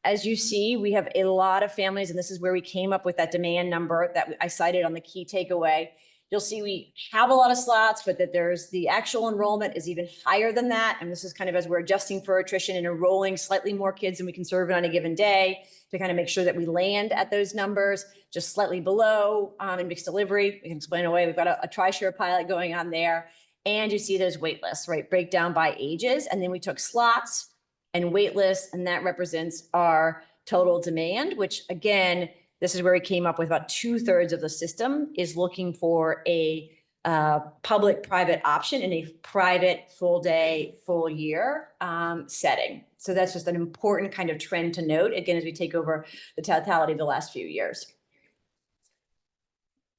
Speaker 10: As you see, we have a lot of families, and this is where we came up with that demand number that I cited on the key takeaway. You'll see we have a lot of slots, but that there's the actual enrollment is even higher than that. And this is kind of as we're adjusting for attrition and enrolling slightly more kids than we can serve on a given day to kind of make sure that we land at those numbers, just slightly below in mixed delivery. We can explain away. We've got a tri-share pilot going on there. And you see those wait lists, right? Break down by ages. And then we took slots and wait lists, and that represents our total demand, which again, this is where we came up with about 2/3 of the system is looking for a public-private option in a private full day, full year setting. So that's just an important kind of trend to note, again, as we take over the totality of the last few years.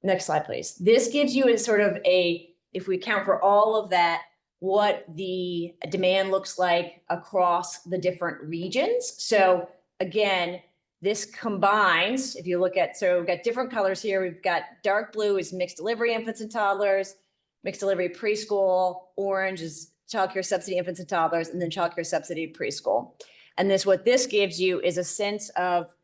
Speaker 10: Next slide, please. This gives you a sort of if we account for all of that, what the demand looks like across the different regions. So again, this combines, if you look at, so we've got different colors here. We've got dark blue is mixed delivery infants and toddlers, mixed delivery preschool, orange is childcare subsidy infants and toddlers, and then childcare subsidy preschool. And what this gives you is a sense of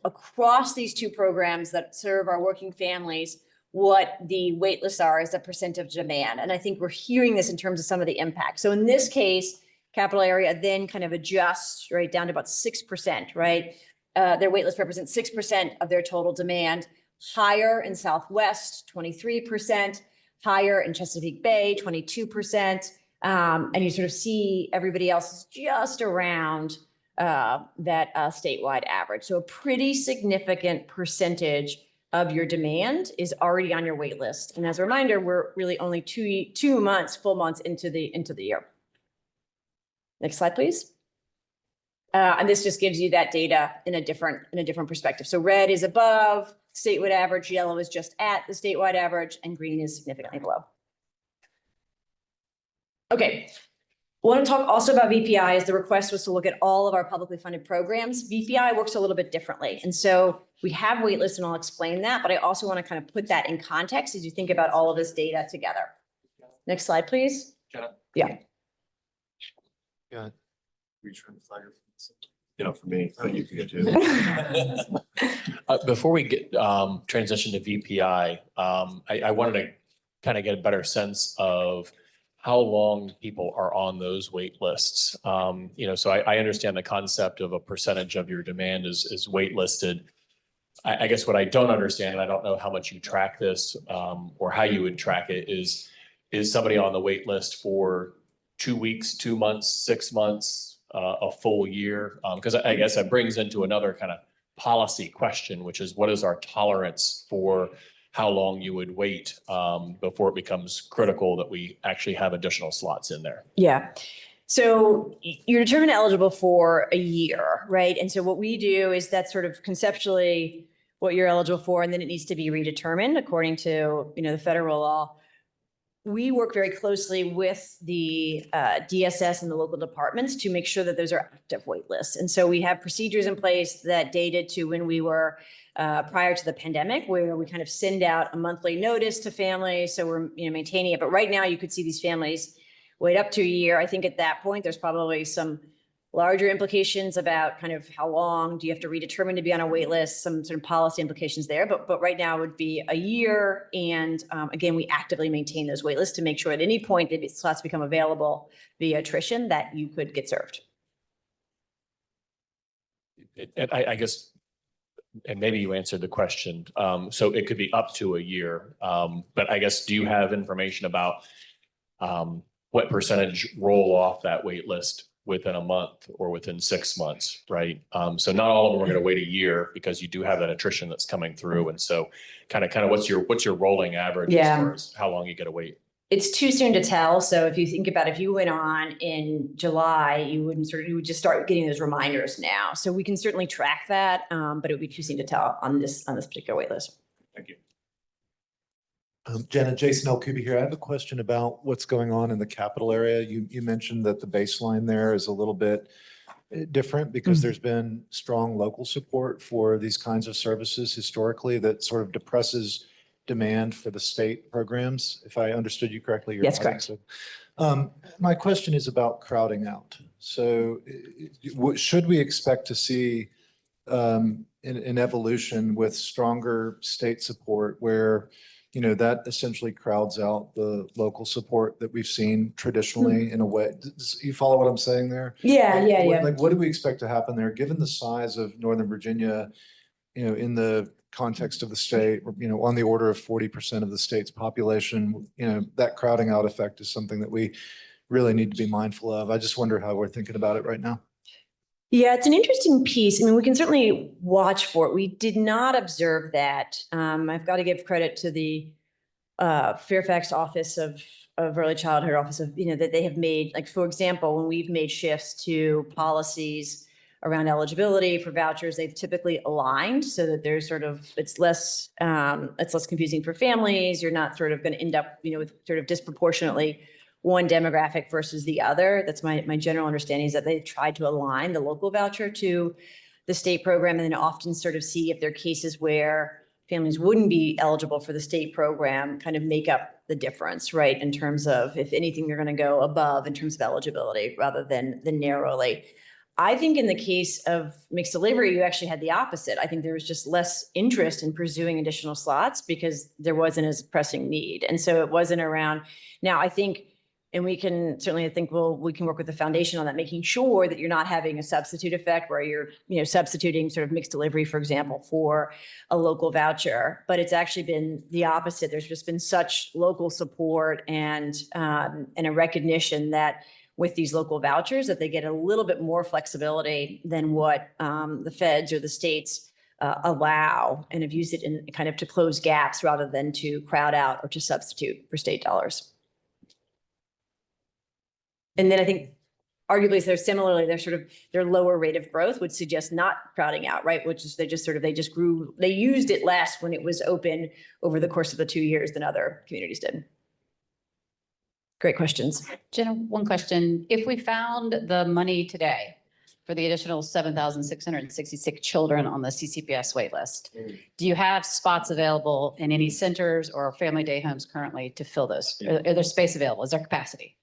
Speaker 10: across these two programs that serve our working families, what the wait lists are as a percent of demand. And I think we're hearing this in terms of some of the impact. So in this case, capital area then kind of adjusts right down to about 6%, right? Their wait list represents 6% of their total demand, higher in Southwest, 23%, higher in Chesapeake Bay, 22%. And you sort of see everybody else is just around that statewide average. So a pretty significant percentage of your demand is already on your wait list. And as a reminder, we're really only two months, full months into the year. Next slide, please. And this just gives you that data in a different perspective. So red is above statewide average, yellow is just at the statewide average, and green is significantly below. Okay. I want to talk also about VPI, as the request was to look at all of our publicly funded programs. VPI works a little bit differently. And so we have waitlists, and I'll explain that, but I also want to kind of put that in context as you think about all of this data together. Next slide, please. Yeah.
Speaker 2: Yeah. For me, you can get to.
Speaker 12: Before we get transition to VPI, I wanted to kind of get a better sense of how long people are on those wait lists. So I understand the concept of a percentage of your demand is waitlisted. I guess what I don't understand, and I don't know how much you track this, or how you would track it, is somebody on the wait list for 2 weeks, 2 months, 6 months, a full year? Because I guess that brings into another kind of policy question, which is what is our tolerance for how long you would wait before it becomes critical that we actually have additional slots in there?
Speaker 10: Yeah. So you're determined eligible for a year, right? And so what we do is that's sort of conceptually what you're eligible for, and then it needs to be redetermined according to, the federal law. We work very closely with the DSS and the local departments to make sure that those are active wait lists. And so we have procedures in place that dated to when we were prior to the pandemic, where we kind of send out a monthly notice to families. So we're maintaining it. But right now you could see these families wait up to a year. I think at that point, there's probably some larger implications about kind of how long do you have to redetermine to be on a wait list, some sort of policy implications there. But right now it would be a year. And again, we actively maintain those wait lists to make sure at any point that slots become available via attrition that you could get served.
Speaker 12: And I guess, and maybe you answered the question. So it could be up to a year. But I guess, do you have information about what percentage roll off that wait list within a month or within 6 months, right? So not all of them are going to wait a year, because you do have that attrition that's coming through. And so kind of what's your rolling average as far as how long you get to wait?
Speaker 10: It's too soon to tell. So if you think about if you went on in July, you would just start getting those reminders now. So we can certainly track that, but it would be too soon to tell on this particular wait list.
Speaker 12: Thank you.
Speaker 11: Jenna, Jason Alcubi here. I have a question about what's going on in the capital area. You mentioned that the baseline there is a little bit different because there's been strong local support for these kinds of services historically that sort of depresses demand for the state programs. If I understood you correctly, you're
Speaker 10: Yes,
Speaker 11: nodding.
Speaker 10: correct.
Speaker 11: So, my question is about crowding out. So should we expect to see an evolution with stronger state support where that essentially crowds out the local support that we've seen traditionally in a way? You follow what I'm saying there?
Speaker 10: Yeah.
Speaker 11: Like, what do we expect to happen there, given the size of Northern Virginia, in the context of the state, on the order of 40% of the state's population, that crowding out effect is something that we really need to be mindful of. I just wonder how we're thinking about it right now.
Speaker 10: Yeah, it's an interesting piece. I mean, we can certainly watch for it. We did not observe that. I've got to give credit to the Fairfax Office of Early Childhood Office of, that they have made, like, for example, when we've made shifts to policies around eligibility for vouchers, they've typically aligned so that there's sort of, it's less confusing for families. You're not sort of going to end up, with sort of disproportionately one demographic versus the other. That's my general understanding, is that they've tried to align the local voucher to the state program, and then often sort of see if there are cases where families wouldn't be eligible for the state program, kind of make up the difference, right? In terms of, if anything, they're going to go above in terms of eligibility rather than narrowly. I think in the case of mixed delivery, you actually had the opposite. I think there was just less interest in pursuing additional slots because there wasn't as pressing need. And so it wasn't around. Now, I think, and we can certainly, I think we can work with the foundation on that, making sure that you're not having a substitute effect where you're, substituting sort of mixed delivery, for example, for a local voucher. But it's actually been the opposite. There's just been such local support and a recognition that with these local vouchers, that they get a little bit more flexibility than what the feds or the states allow, and have used it in kind of to close gaps rather than to crowd out or to substitute for state dollars. And then I think arguably their lower rate of growth would suggest not crowding out, right? Which is they just grew, they used it less when it was open over the course of the 2 years than other communities did. Great questions.
Speaker 13: Jenna, one question. If we found the money today for the additional 7,666 children on the CCPS waitlist, do you have spots available in any centers or family day homes currently to fill those? Are there space available? Is there capacity?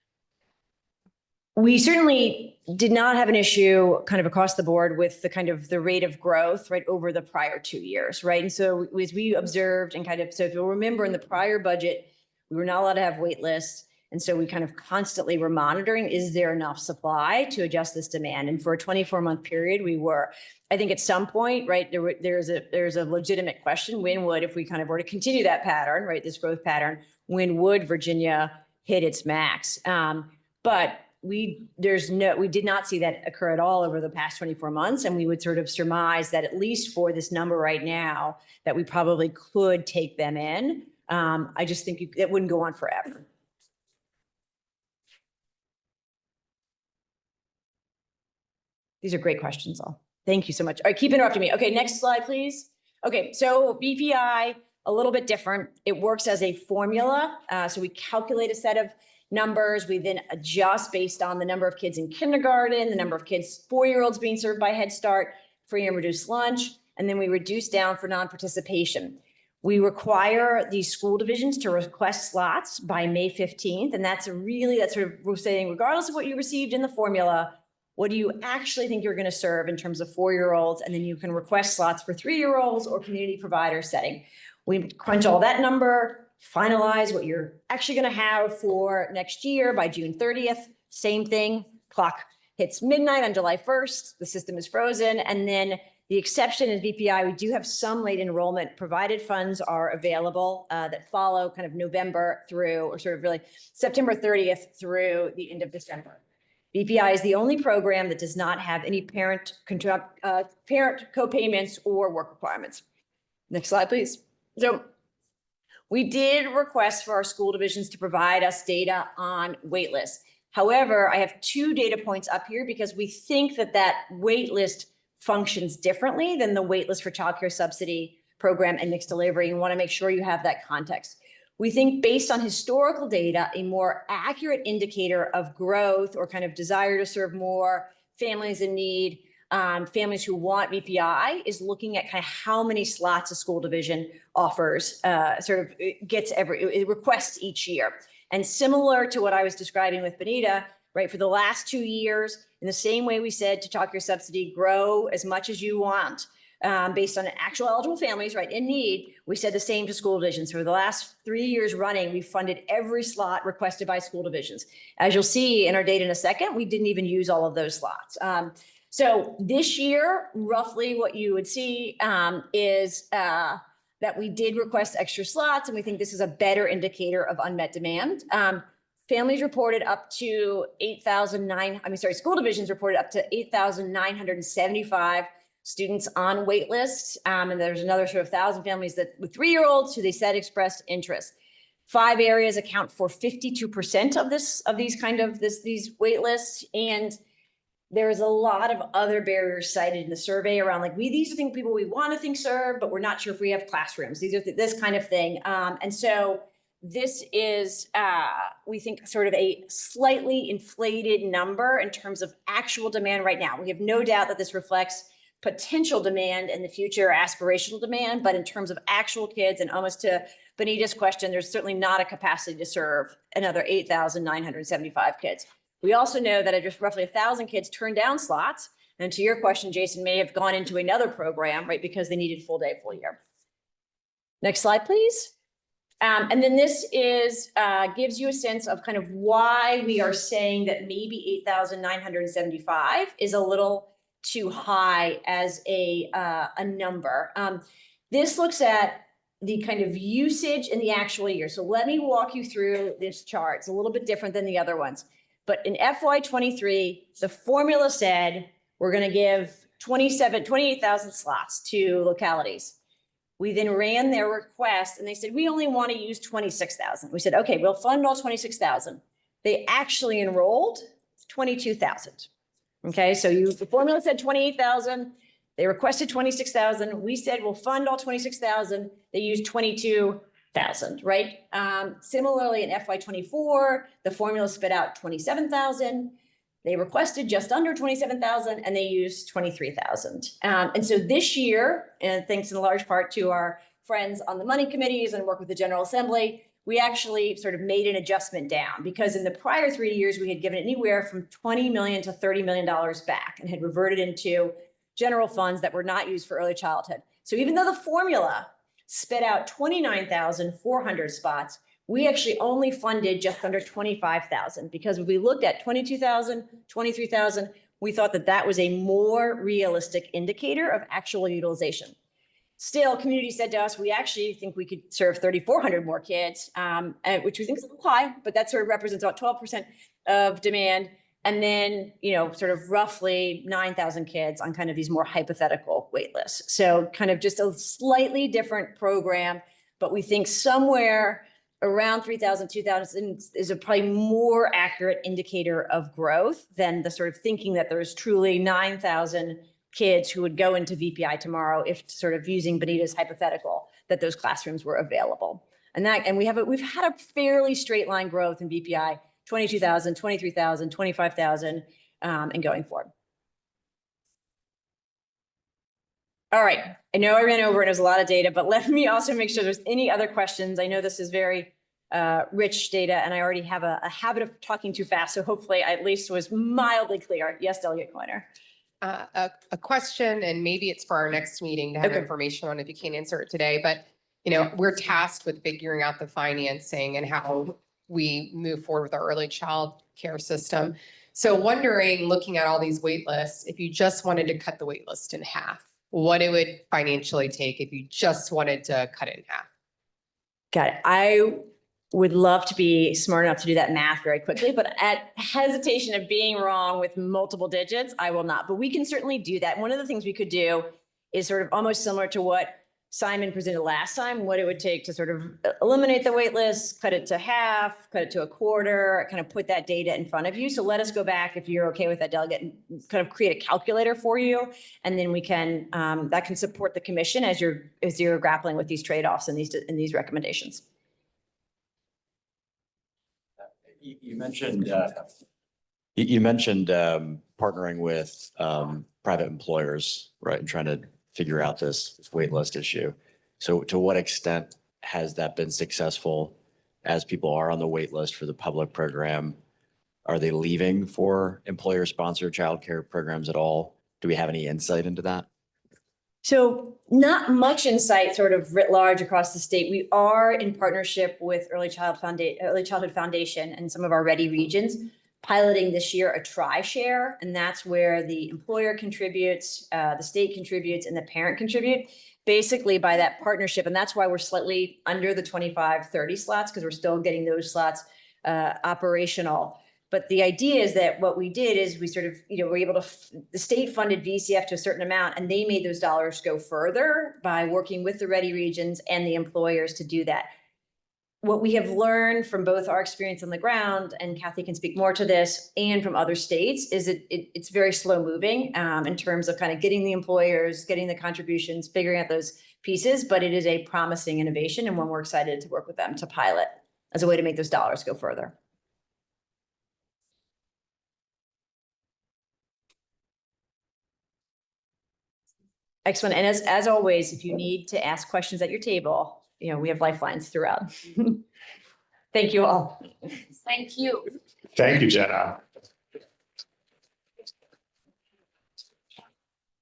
Speaker 10: We certainly did not have an issue kind of across the board with the rate of growth, right, over the prior 2 years, right? And so as we observed so if you'll remember in the prior budget, we were not allowed to have wait lists. And so we kind of constantly were monitoring, is there enough supply to adjust this demand? And for a 24-month period, we were. I think at some point, right, there's a legitimate question, when would, if we kind of were to continue that pattern, right, this growth pattern, when would Virginia hit its max? But we did not see that occur at all over the past 24 months. And we would sort of surmise that at least for this number right now, that we probably could take them in. I just think it wouldn't go on forever. These are great questions, all. Thank you so much. All right, keep interrupting me. Okay, next slide, please. Okay, so BPI, a little bit different. It works as a formula. So we calculate a set of numbers. We then adjust based on the number of kids in kindergarten, the number of kids, 4-year-olds being served by Head Start, free and reduced lunch, and then we reduce down for non-participation. We require these school divisions to request slots by May 15th. And that's sort of, we're saying, regardless of what you received in the formula, what do you actually think you're going to serve in terms of 4-year-olds? And then you can request slots for 3-year-olds or community provider setting. We crunch all that number, finalize what you're actually going to have for next year by June 30th. Same thing, clock hits midnight on July 1st. The system is frozen. And then the exception is BPI. We do have some late enrollment provided funds are available that follow kind of November through, or sort of really September 30th through the end of December. BPI is the only program that does not have any parent co-payments or work requirements. Next slide, please. So we did request for our school divisions to provide us data on wait lists. However, I have 2 data points up here because we think that wait list functions differently than the wait list for childcare subsidy program and mixed delivery. You want to make sure you have that context. We think based on historical data, a more accurate indicator of growth or kind of desire to serve more families in need, families who want BPI, is looking at kind of how many slots a school division offers, it requests each year. And similar to what I was describing with Benita, right, for the last 2 years, in the same way we said to childcare subsidy, grow as much as you want, based on actual eligible families, right, in need, we said the same to school divisions. For the last 3 years running, we funded every slot requested by school divisions. As you'll see in our data in a second, we didn't even use all of those slots. So this year, roughly what you would see is that we did request extra slots, and we think this is a better indicator of unmet demand. Families reported up to school divisions reported up to 8,975 students on wait lists. And there's another sort of 1,000 families that with 3-year-olds who they said expressed interest. 5 areas account for 52% of these wait lists. And there's a lot of other barriers cited in the survey around these are people we want to think serve, but we're not sure if we have classrooms. These are this kind of thing. And so this is, we think, sort of a slightly inflated number in terms of actual demand right now. We have no doubt that this reflects potential demand in the future, aspirational demand, but in terms of actual kids, and almost to Benita's question, there's certainly not a capacity to serve another 8,975 kids. We also know that just roughly 1,000 kids turned down slots. And to your question, Jason, may have gone into another program, right, because they needed full day, full year. Next slide, please. And then this is gives you a sense of kind of why we are saying that maybe 8,975 is a little too high as a number. This looks at the kind of usage in the actual year. So let me walk you through this chart. It's a little bit different than the other ones. But in FY23, the formula said we're going to give 28,000 slots to localities. We then ran their request and they said, we only want to use 26,000. We said, okay, we'll fund all 26,000. They actually enrolled 22,000. Okay, so the formula said 28,000. They requested 26,000. We said, we'll fund all 26,000. They used 22,000, right? Similarly, in FY24, the formula spit out 27,000. They requested just under 27,000 and they used 23,000. And so this year, and thanks in large part to our friends on the money committees and work with the General Assembly, we actually sort of made an adjustment down, because in the prior 3 years, we had given anywhere from $20 million to $30 million back and had reverted into general funds that were not used for early childhood. So even though the formula spit out 29,400 spots, we actually only funded just under 25,000 because if we looked at 22,000, 23,000, we thought that that was a more realistic indicator of actual utilization. Still, community said to us, we actually think we could serve 3,400 more kids, which we think is a little high, but that sort of represents about 12% of demand. And then, sort of roughly 9,000 kids on kind of these more hypothetical wait lists. So kind of just a slightly different program, but we think somewhere around 3,000, 2,000 is a probably more accurate indicator of growth than the sort of thinking that there's truly 9,000 kids who would go into VPI tomorrow if sort of using Benita's hypothetical that those classrooms were available. And we've had a fairly straight line growth in VPI, 22,000, 23,000, 25,000, and going forward. All right, I know I ran over and there's a lot of data, but let me also make sure there's any other questions. I know this is very rich data and I already have a habit of talking too fast. So hopefully I at least was mildly clear. Yes, Delegate Coiner.
Speaker 1: A question, and maybe it's for our next meeting to have
Speaker 10: Okay.
Speaker 1: information on if you can't answer it today, but we're tasked with figuring out the financing and how we move forward with our early child care system. So wondering, looking at all these wait lists, if you just wanted to cut the wait list in half, what it would financially take if you just wanted to cut it in half.
Speaker 10: Got it. I would love to be smart enough to do that math very quickly, but at hesitation of being wrong with multiple digits, I will not. But we can certainly do that. One of the things we could do is sort of almost similar to what Simon presented last time, what it would take to sort of eliminate the wait list, cut it to half, cut it to a quarter, kind of put that data in front of you. So let us go back, if you're okay with that, Delegate, and kind of create a calculator for you. And then we can, that can support the commission as you're grappling with these trade-offs and these recommendations.
Speaker 14: You mentioned partnering with private employers, right, and trying to figure out this wait list issue. So to what extent has that been successful as people are on the wait list for the public program? Are they leaving for employer-sponsored childcare programs at all? Do we have any insight into that?
Speaker 10: So not much insight sort of writ large across the state. We are in partnership with Early Childhood Foundation and some of our ready regions, piloting this year a tri-share, and that's where the employer contributes, the state contributes, and the parent contribute, basically by that partnership. And that's why we're slightly under the 25-30 slots, because we're still getting those slots operational. But the idea is that what we did is we sort of, were able to, the state funded VCF to a certain amount, and they made those dollars go further by working with the ready regions and the employers to do that. What we have learned from both our experience on the ground, and Kathy can speak more to this, and from other states, is it's very slow moving in terms of kind of getting the employers, getting the contributions, figuring out those pieces, but it is a promising innovation and one we're excited to work with them to pilot as a way to make those dollars go further. Excellent. And as always, if you need to ask questions at your table, we have lifelines throughout. Thank you all.
Speaker 13: Thank you.
Speaker 2: Thank you, Jenna.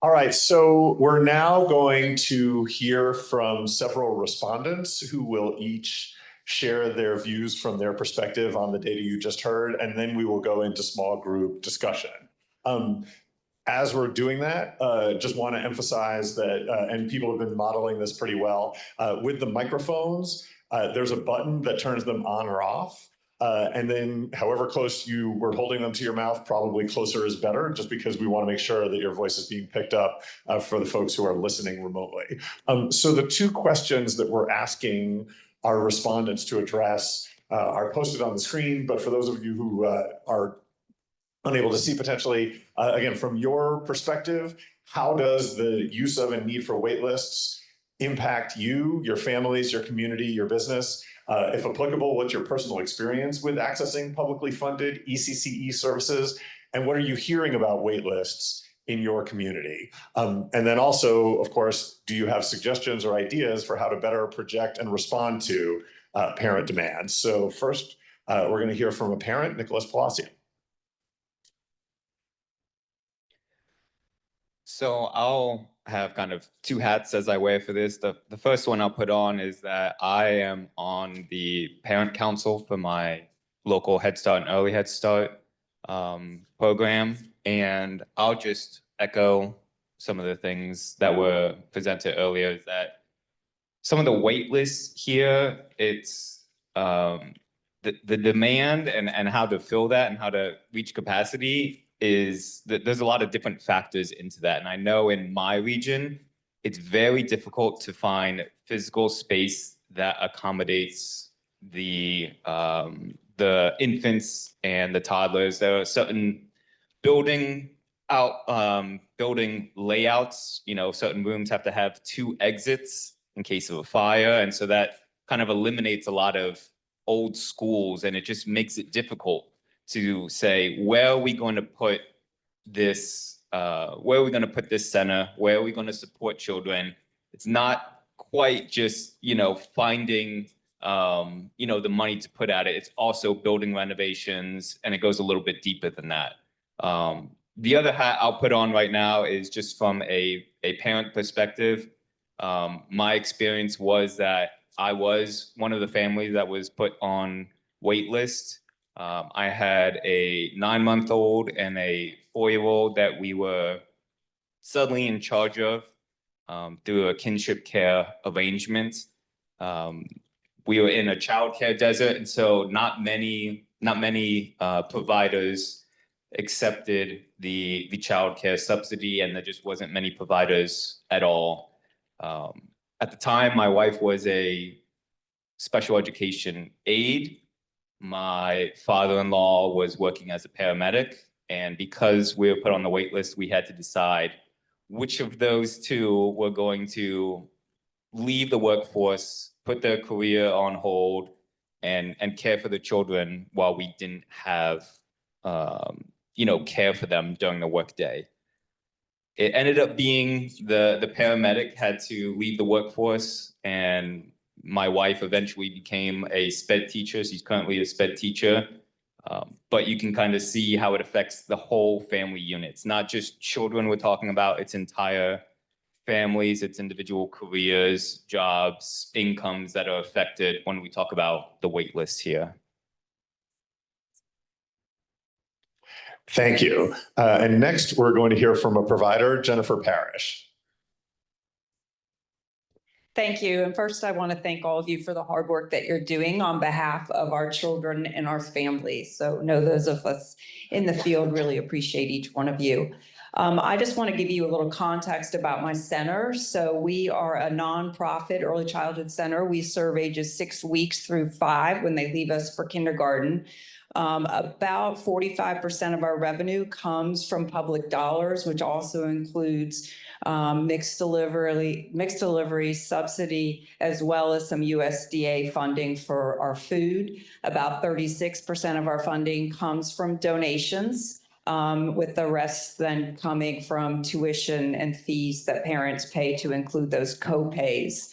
Speaker 2: All right, so we're now going to hear from several respondents who will each share their views from their perspective on the data you just heard, and then we will go into small group discussion. As we're doing that, just want to emphasize that, and people have been modeling this pretty well, with the microphones, there's a button that turns them on or off. And then however close you were holding them to your mouth, probably closer is better, just because we want to make sure that your voice is being picked up for the folks who are listening remotely. So the two questions that we're asking our respondents to address are posted on the screen, but for those of you who are unable to see potentially, again, from your perspective, how does the use of and need for wait lists impact you, your families, your community, your business? If applicable, what's your personal experience with accessing publicly funded ECCE services? And what are you hearing about wait lists in your community? And then also, of course, do you have suggestions or ideas for how to better project and respond to parent demand? So first, we're going to hear from a parent, Nicholas Palacio.
Speaker 9: So I'll have kind of two hats as I wear for this. The first one I'll put on is that I am on the parent council for my local Head Start and Early Head Start program. And I'll just echo some of the things that were presented earlier, is that some of the wait lists here, it's the demand and how to fill that and how to reach capacity is that there's a lot of different factors into that. And I know in my region, it's very difficult to find physical space that accommodates the infants and the toddlers. There are certain building layouts, certain rooms have to have 2 exits in case of a fire. And so that kind of eliminates a lot of old schools, and it just makes it difficult to say, where are we going to put this, where are we going to put this center? Where are we going to support children? It's not quite just, finding, the money to put at it. It's also building renovations, and it goes a little bit deeper than that. The other hat I'll put on right now is just from a parent perspective. My experience was that I was one of the families that was put on wait list. I had a 9-month-old and a 4-year-old that we were suddenly in charge of through a kinship care arrangement. We were in a childcare desert, and so not many providers accepted the childcare subsidy, and there just wasn't many providers at all. At the time, my wife was a special education aide. My father-in-law was working as a paramedic. And because we were put on the wait list, we had to decide which of those two were going to leave the workforce, put their career on hold, and care for the children while we didn't have, care for them during the workday. It ended up being the paramedic had to leave the workforce, and my wife eventually became a SPED teacher. She's currently a SPED teacher. But you can kind of see how it affects the whole family unit. It's not just children we're talking about, it's entire families, it's individual careers, jobs, incomes that are affected when we talk about the wait list here.
Speaker 2: Thank you. And next, we're going to hear from a provider, Jennifer Parrish.
Speaker 15: Thank you. And first, I want to thank all of you for the hard work that you're doing on behalf of our children and our families. So know those of us in the field really appreciate each one of you. I just want to give you a little context about my center. So we are a nonprofit early childhood center. We serve ages 6 weeks through 5 when they leave us for kindergarten. About 45% of our revenue comes from public dollars, which also includes mixed delivery subsidy, as well as some USDA funding for our food. About 36% of our funding comes from donations, with the rest then coming from tuition and fees that parents pay to include those co-pays.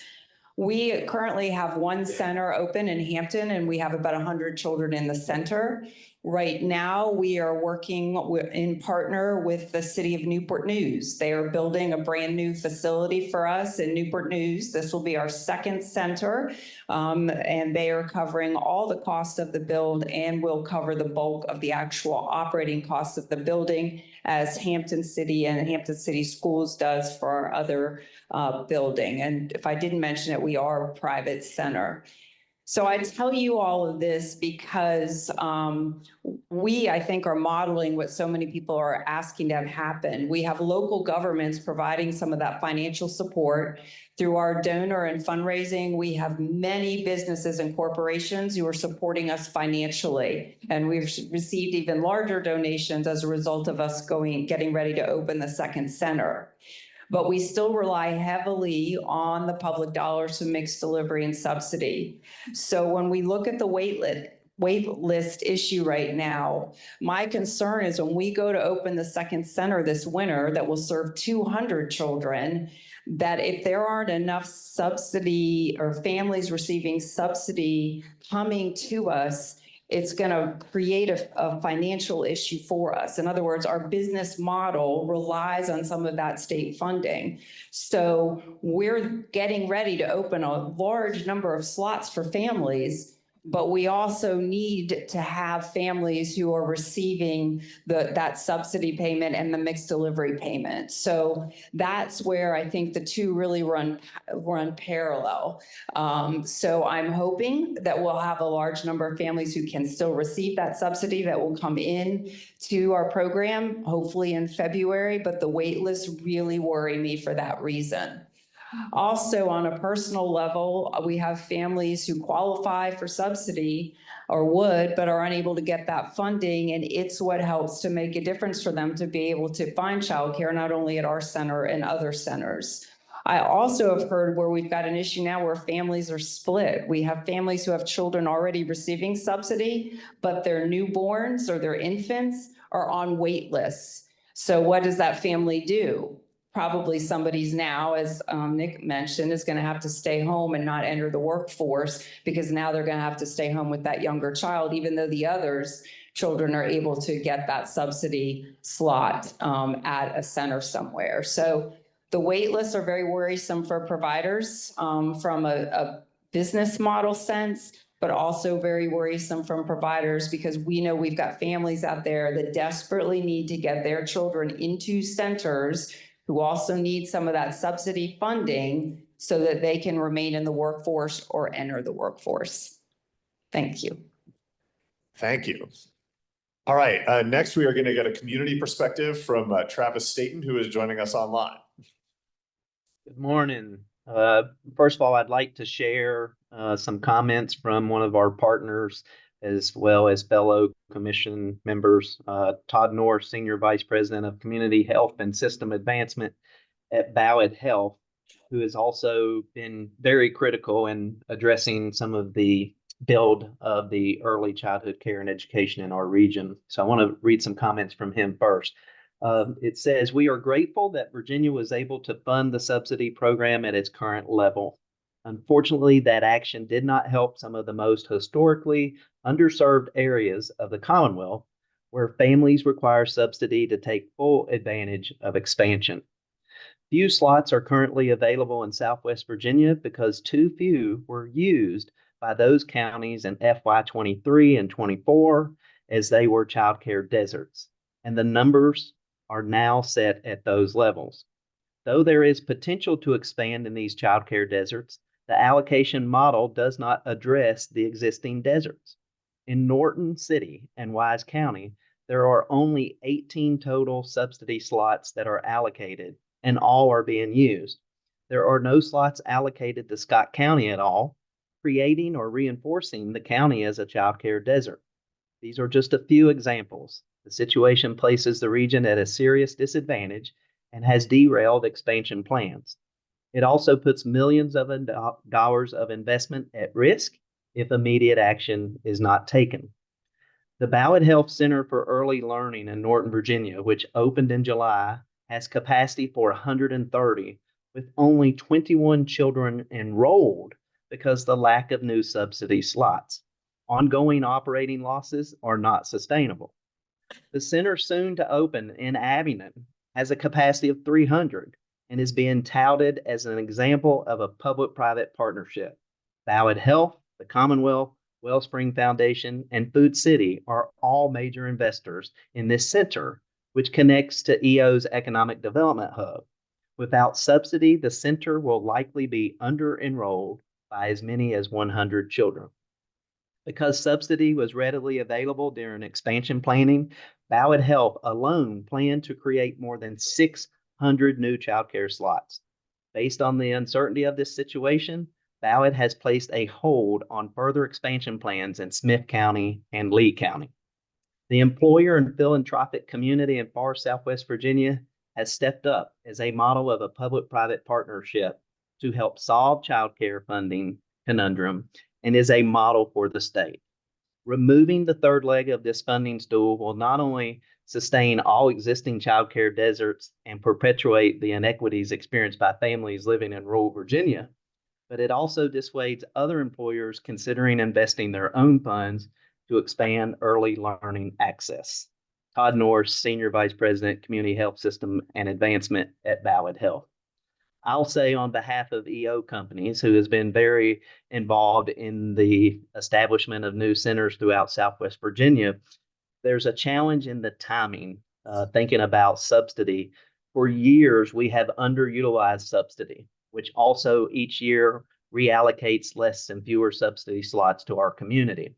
Speaker 15: We currently have one center open in Hampton, and we have about 100 children in the center. Right now, we are working in partner with the city of Newport News. They are building a brand new facility for us in Newport News. This will be our second center, and they are covering all the costs of the build and will cover the bulk of the actual operating costs of the building, as Hampton City and Hampton City Schools does for our other building. And if I didn't mention it, we are a private center. So I tell you all of this because we, I think, are modeling what so many people are asking to have happen. We have local governments providing some of that financial support through our donor and fundraising. We have many businesses and corporations who are supporting us financially, and we've received even larger donations as a result of us getting ready to open the second center. But we still rely heavily on the public dollars for mixed delivery and subsidy. So when we look at the wait list issue right now, my concern is when we go to open the second center this winter that will serve 200 children, that if there aren't enough subsidy or families receiving subsidy coming to us, it's going to create a financial issue for us. In other words, our business model relies on some of that state funding. So we're getting ready to open a large number of slots for families, but we also need to have families who are receiving that subsidy payment and the mixed delivery payment. So that's where I think the two really run parallel. So I'm hoping that we'll have a large number of families who can still receive that subsidy that will come in to our program, hopefully in February, but the wait lists really worry me for that reason. Also, on a personal level, we have families who qualify for subsidy or would, but are unable to get that funding. And it's what helps to make a difference for them to be able to find childcare, not only at our center and other centers. I also have heard where we've got an issue now where families are split. We have families who have children already receiving subsidy, but their newborns or their infants are on wait lists. So what does that family do? Probably somebody's now, as Nick mentioned, is going to have to stay home and not enter the workforce because now they're going to have to stay home with that younger child, even though the others children are able to get that subsidy slot at a center somewhere. So the wait lists are very worrisome for providers from a business model sense, but also very worrisome from providers because we know we've got families out there that desperately need to get their children into centers who also need some of that subsidy funding so that they can remain in the workforce or enter the workforce. Thank you.
Speaker 2: Thank you. All right, next we are going to get a community perspective from Travis Staten, who is joining us online.
Speaker 6: Good morning. First of all, I'd like to share some comments from one of our partners, as well as fellow commission members, Todd North, Senior Vice President of Community Health and System Advancement at Ballad Health, who has also been very critical in addressing some of the build of the early childhood care and education in our region. So I want to read some comments from him first. It says, "We are grateful that Virginia was able to fund the subsidy program at its current level. Unfortunately, that action did not help some of the most historically underserved areas of the Commonwealth, where families require subsidy to take full advantage of expansion. Few slots are currently available in Southwest Virginia because too few were used by those counties in FY 23 and 24 as they were childcare deserts, and the numbers are now set at those levels. Though there is potential to expand in these childcare deserts, the allocation model does not address the existing deserts. In Norton City and Wise County, there are only 18 total subsidy slots that are allocated, and all are being used. There are no slots allocated to Scott County at all, creating or reinforcing the county as a childcare desert. These are just a few examples. The situation places the region at a serious disadvantage and has derailed expansion plans. It also puts millions of dollars of investment at risk if immediate action is not taken. The Ballad Health Center for Early Learning in Norton, Virginia, which opened in July, has capacity for 130, with only 21 children enrolled because of the lack of new subsidy slots. Ongoing operating losses are not sustainable. The center soon to open in Abingdon has a capacity of 300 and is being touted as an example of a public-private partnership. Ballad Health, the Commonwealth, Wellspring Foundation, and Food City are all major investors in this center, which connects to EO's Economic Development Hub. Without subsidy, the center will likely be under-enrolled by as many as 100 children. Because subsidy was readily available during expansion planning, Ballad Health alone planned to create more than 600 new childcare slots. Based on the uncertainty of this situation, Ballad has placed a hold on further expansion plans in Smith County and Lee County. The employer and philanthropic community in far Southwest Virginia has stepped up as a model of a public-private partnership to help solve childcare funding conundrum and is a model for the state. Removing the third leg of this funding stool will not only sustain all existing childcare deserts and perpetuate the inequities experienced by families living in rural Virginia, but it also dissuades other employers considering investing their own funds to expand early learning access. Todd Norris, Senior Vice President, Community Health System and Advancement at Ballad Health. I'll say on behalf of EO Companies, who has been very involved in the establishment of new centers throughout Southwest Virginia, there's a challenge in the timing, thinking about subsidy. For years, we have underutilized subsidy, which also each year reallocates less and fewer subsidy slots to our community.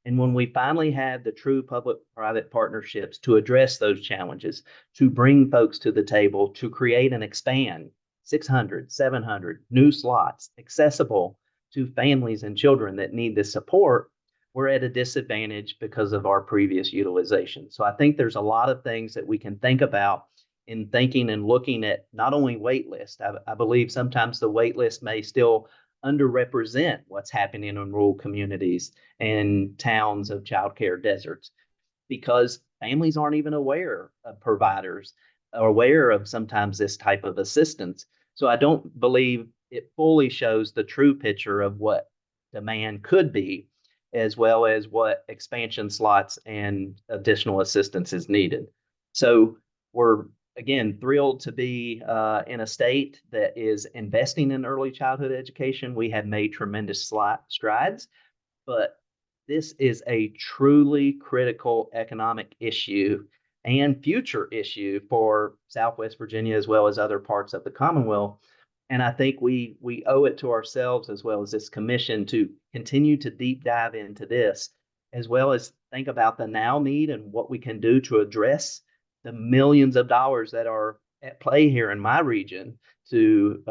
Speaker 6: And when we finally have the true public-private partnerships to address those challenges, to bring folks to the table, to create and expand 600, 700 new slots accessible to families and children that need this support, we're at a disadvantage because of our previous utilization. So I think there's a lot of things that we can think about in thinking and looking at not only wait list. I believe sometimes the wait list may still underrepresent what's happening in rural communities and towns of childcare deserts, because families aren't even aware of providers or aware of sometimes this type of assistance. So I don't believe it fully shows the true picture of what demand could be, as well as what expansion slots and additional assistance is needed. So we're, again, thrilled to be in a state that is investing in early childhood education. We have made tremendous strides, but this is a truly critical economic issue and future issue for Southwest Virginia as well as other parts of the Commonwealth. And I think we owe it to ourselves as well as this commission to continue to deep dive into this, as well as think about the now need and what we can do to address the millions of dollars that are at play here in my region to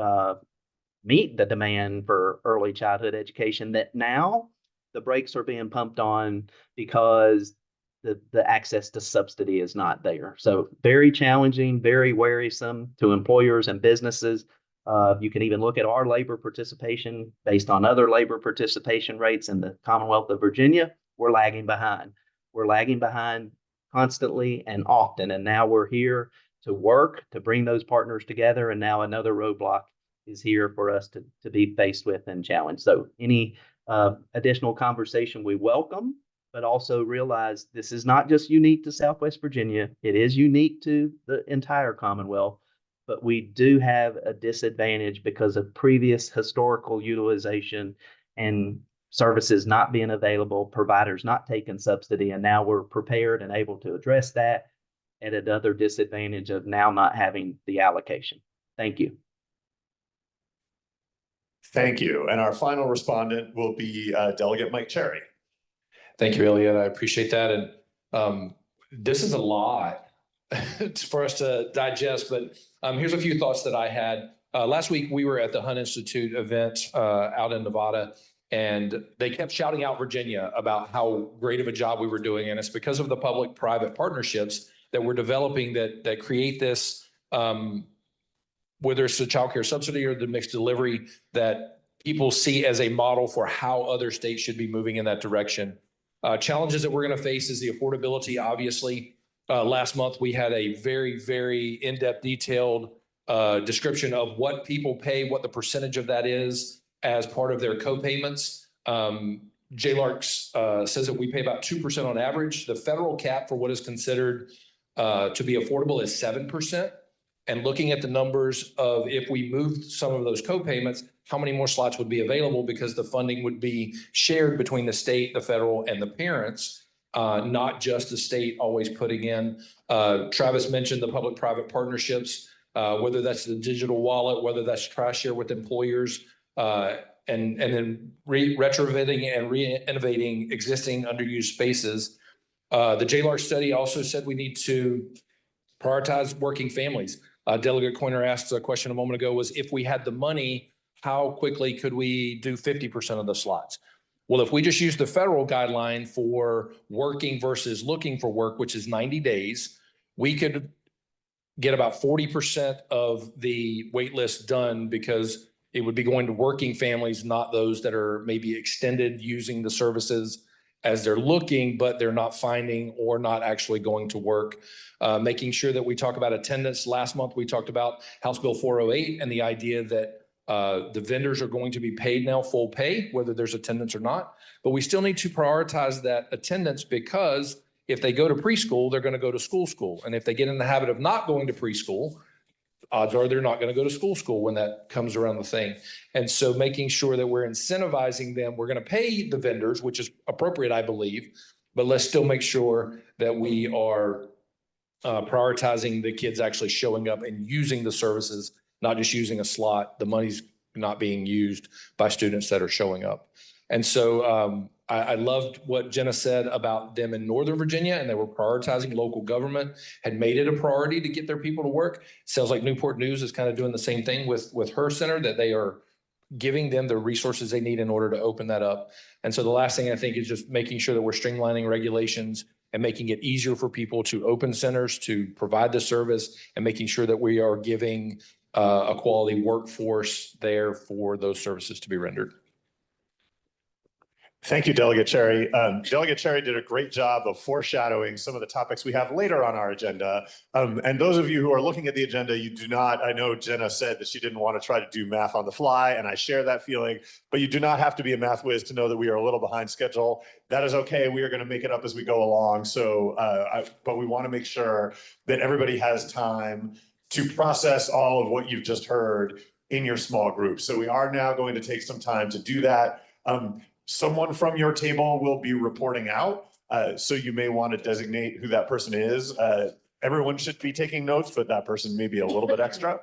Speaker 6: meet the demand for early childhood education that now the brakes are being pumped on because the access to subsidy is not there. So very challenging, very wearisome to employers and businesses. You can even look at our labor participation based on other labor participation rates in the Commonwealth of Virginia. We're lagging behind. We're lagging behind constantly and often. And now we're here to work to bring those partners together. And now another roadblock is here for us to be faced with and challenged. So any additional conversation we welcome, but also realize this is not just unique to Southwest Virginia. It is unique to the entire Commonwealth, but we do have a disadvantage because of previous historical utilization and services not being available, providers not taking subsidy, and now we're prepared and able to address that at another disadvantage of now not having the allocation. Thank you.
Speaker 2: Thank you. And our final respondent will be Delegate Mike Cherry.
Speaker 12: Thank you, Elliot. I appreciate that. And this is a lot for us to digest, but here's a few thoughts that I had. Last week, we were at the Hunt Institute event out in Nevada, and they kept shouting out Virginia about how great of a job we were doing. And it's because of the public-private partnerships that we're developing that create this, whether it's the child care subsidy or the mixed delivery, that people see as a model for how other states should be moving in that direction. Challenges that we're going to face is the affordability. Obviously, last month we had a very, very in-depth, detailed description of what people pay, what the percentage of that is as part of their co-payments. JLARC says that we pay about 2% on average. The federal cap for what is considered to be affordable is 7%. And looking at the numbers of if we moved some of those co-payments, how many more slots would be available, because the funding would be shared between the state, the federal, and the parents, not just the state always putting in. Travis mentioned the public-private partnerships, whether that's the digital wallet, whether that's TriShare with employers, and then retrofitting and re-innovating existing underused spaces. The JLARC study also said we need to prioritize working families. Delegate Coiner asked a question a moment ago, was if we had the money, how quickly could we do 50% of the slots? Well, if we just use the federal guideline for working versus looking for work, which is 90 days, we could get about 40% of the wait list done, because it would be going to working families, not those that are maybe extended using the services as they're looking, but they're not finding or not actually going to work. Making sure that we talk about attendance. Last month, we talked about House Bill 408 and the idea that The vendors are going to be paid now full pay, whether there's attendance or not, but we still need to prioritize that attendance because if they go to preschool, they're going to go to school. And if they get in the habit of not going to preschool, odds are they're not going to go to school when that comes around the thing. And so making sure that we're incentivizing them, we're going to pay the vendors, which is appropriate, I believe, but let's still make sure that we are prioritizing the kids actually showing up and using the services, not just using a slot. The money's not being used by students that are showing up. And so I loved what Jenna said about them in Northern Virginia, and they were prioritizing local government, had made it a priority to get their people to work. Sounds like Newport News is kind of doing the same thing with her center, that they are giving them the resources they need in order to open that up. And so the last thing I think is just making sure that we're streamlining regulations and making it easier for people to open centers, to provide the service, and making sure that we are giving a quality workforce there for those services to be rendered.
Speaker 2: Thank you, Delegate Cherry. Delegate Cherry did a great job of foreshadowing some of the topics we have later on our agenda. And those of you who are looking at the agenda, you do not, I know Jenna said that she didn't want to try to do math on the fly, and I share that feeling, but you do not have to be a math whiz to know that we are a little behind schedule. That is okay. We are going to make it up as we go along. So, but we want to make sure that everybody has time to process all of what you've just heard in your small groups. So we are now going to take some time to do that. Someone from your table will be reporting out, so you may want to designate who that person is. Everyone should be taking notes, but that person may be a little bit extra.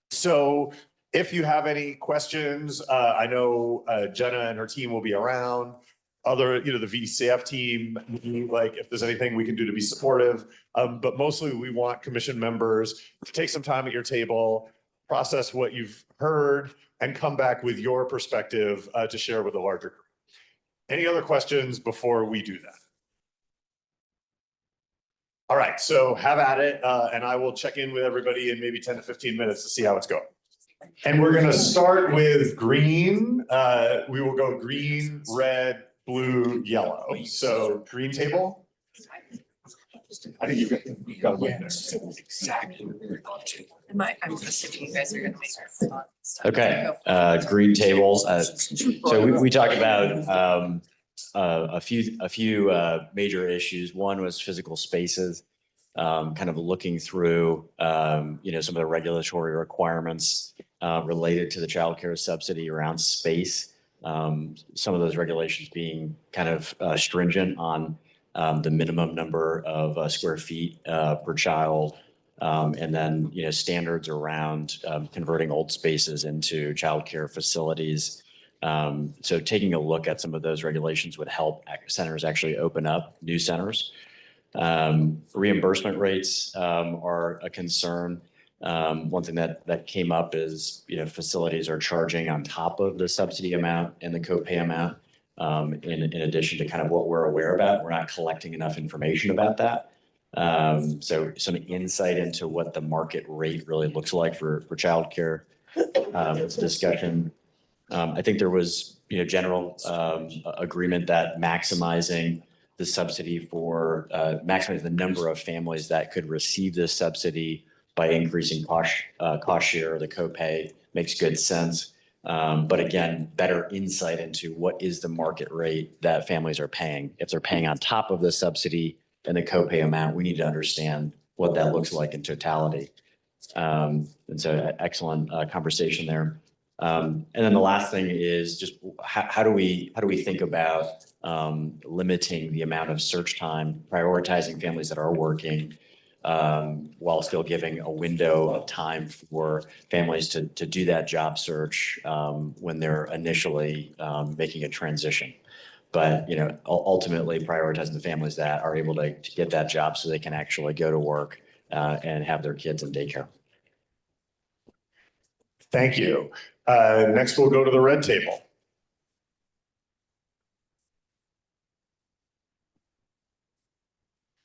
Speaker 2: So if you have any questions, I know Jenna and her team will be around. The VCF team, like if there's anything we can do to be supportive. But mostly we want commission members to take some time at your table, process what you've heard, and come back with your perspective to share with the larger group. Any other questions before we do that? All right, so have at it, and I will check in with everybody in maybe 10 to 15 minutes to see how it's going. And we're gonna start with green. We will go green, red, blue, yellow. So green table. I think you got to wait there.
Speaker 7: Exactly. I'm assuming you guys are going to make this.
Speaker 14: Okay, green tables. So we talked about a few major issues. One was physical spaces, kind of looking through some of the regulatory requirements related to the child care subsidy around space. Some of those regulations being kind of stringent on the minimum number of square feet per child. And then, standards around converting old spaces into childcare facilities. So taking a look at some of those regulations would help centers actually open up new centers. Reimbursement rates are a concern. One thing that came up is, facilities are charging on top of the subsidy amount and the copay amount. In addition to kind of what we're aware about, we're not collecting enough information about that. So some insight into what the market rate really looks like for childcare. It's a discussion. I think there was, general agreement that maximizing the subsidy for maximizing the number of families that could receive this subsidy by increasing cost share or the copay makes good sense. But again, better insight into what is the market rate that families are paying. If they're paying on top of the subsidy and the copay amount, we need to understand what that looks like in totality. And so excellent conversation there. And then the last thing is just how do we think about limiting the amount of search time, prioritizing families that are working, while still giving a window of time for families to do that job search when they're initially making a transition. But ultimately prioritizing the families that are able to get that job so they can actually go to work and have their kids in daycare.
Speaker 2: Thank you. Next, we'll go to the red table.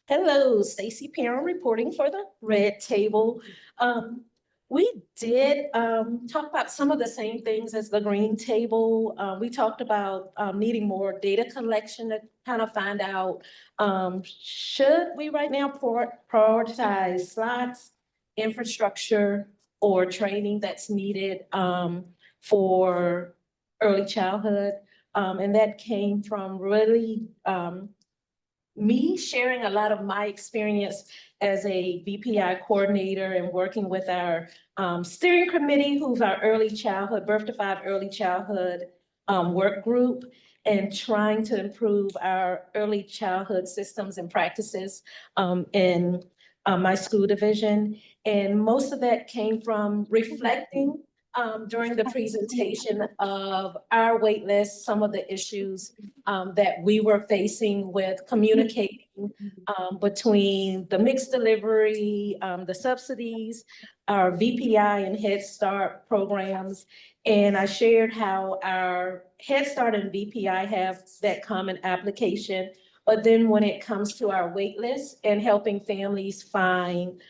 Speaker 16: Hello, Stacy Perrin reporting for the red table. We did talk about some of the same things as the green table. We talked about needing more data collection to kind of find out, should we right now prioritize slots, infrastructure, or training that's needed for early childhood. And that came from really me sharing a lot of my experience as a VPI coordinator and working with our steering committee, who's our early childhood, birth to 5 early childhood work group, and trying to improve our early childhood systems and practices in my school division. And most of that came from reflecting during the presentation of our wait list, some of the issues that we were facing with communicating between the mixed delivery, the subsidies, our VPI and Head Start programs. And I shared how our Head Start and VPI have that common application. But then when it comes to our wait list and helping families find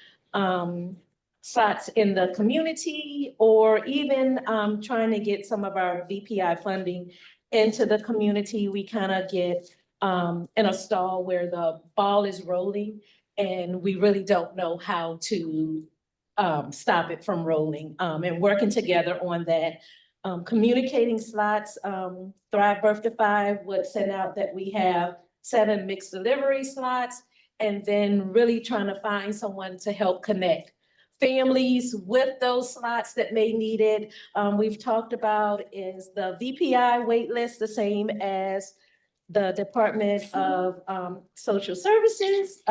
Speaker 16: slots in the community, or even trying to get some of our VPI funding into the community, we kind of get in a stall where the ball is rolling and we really don't know how to stop it from rolling, and working together on that. Communicating slots, Thrive Birth to 5 would send out that we have 7 mixed delivery slots, and then really trying to find someone to help connect families with those slots that may need it. We've talked about, is the VPI wait list the same as the Department of Social Services,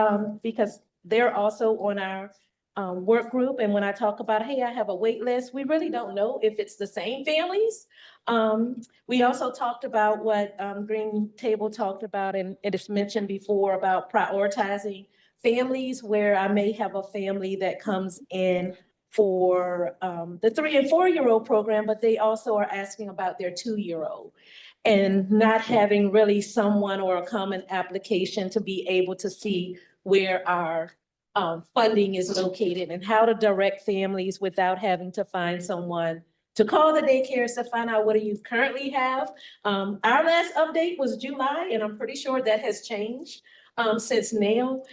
Speaker 16: because they're also on our work group. And when I talk about, hey, I have a wait list, we really don't know if it's the same families. We also talked about what Green Table talked about, and it is mentioned before, about prioritizing families where I may have a family that comes in for the 3 and 4-year-old program, but they also are asking about their 2-year-old, and not having really someone or a common application to be able to see where our funding is located and how to direct families without having to find someone to call the daycares to find out what do you currently have. Our last update was July, and I'm pretty sure that has changed since now.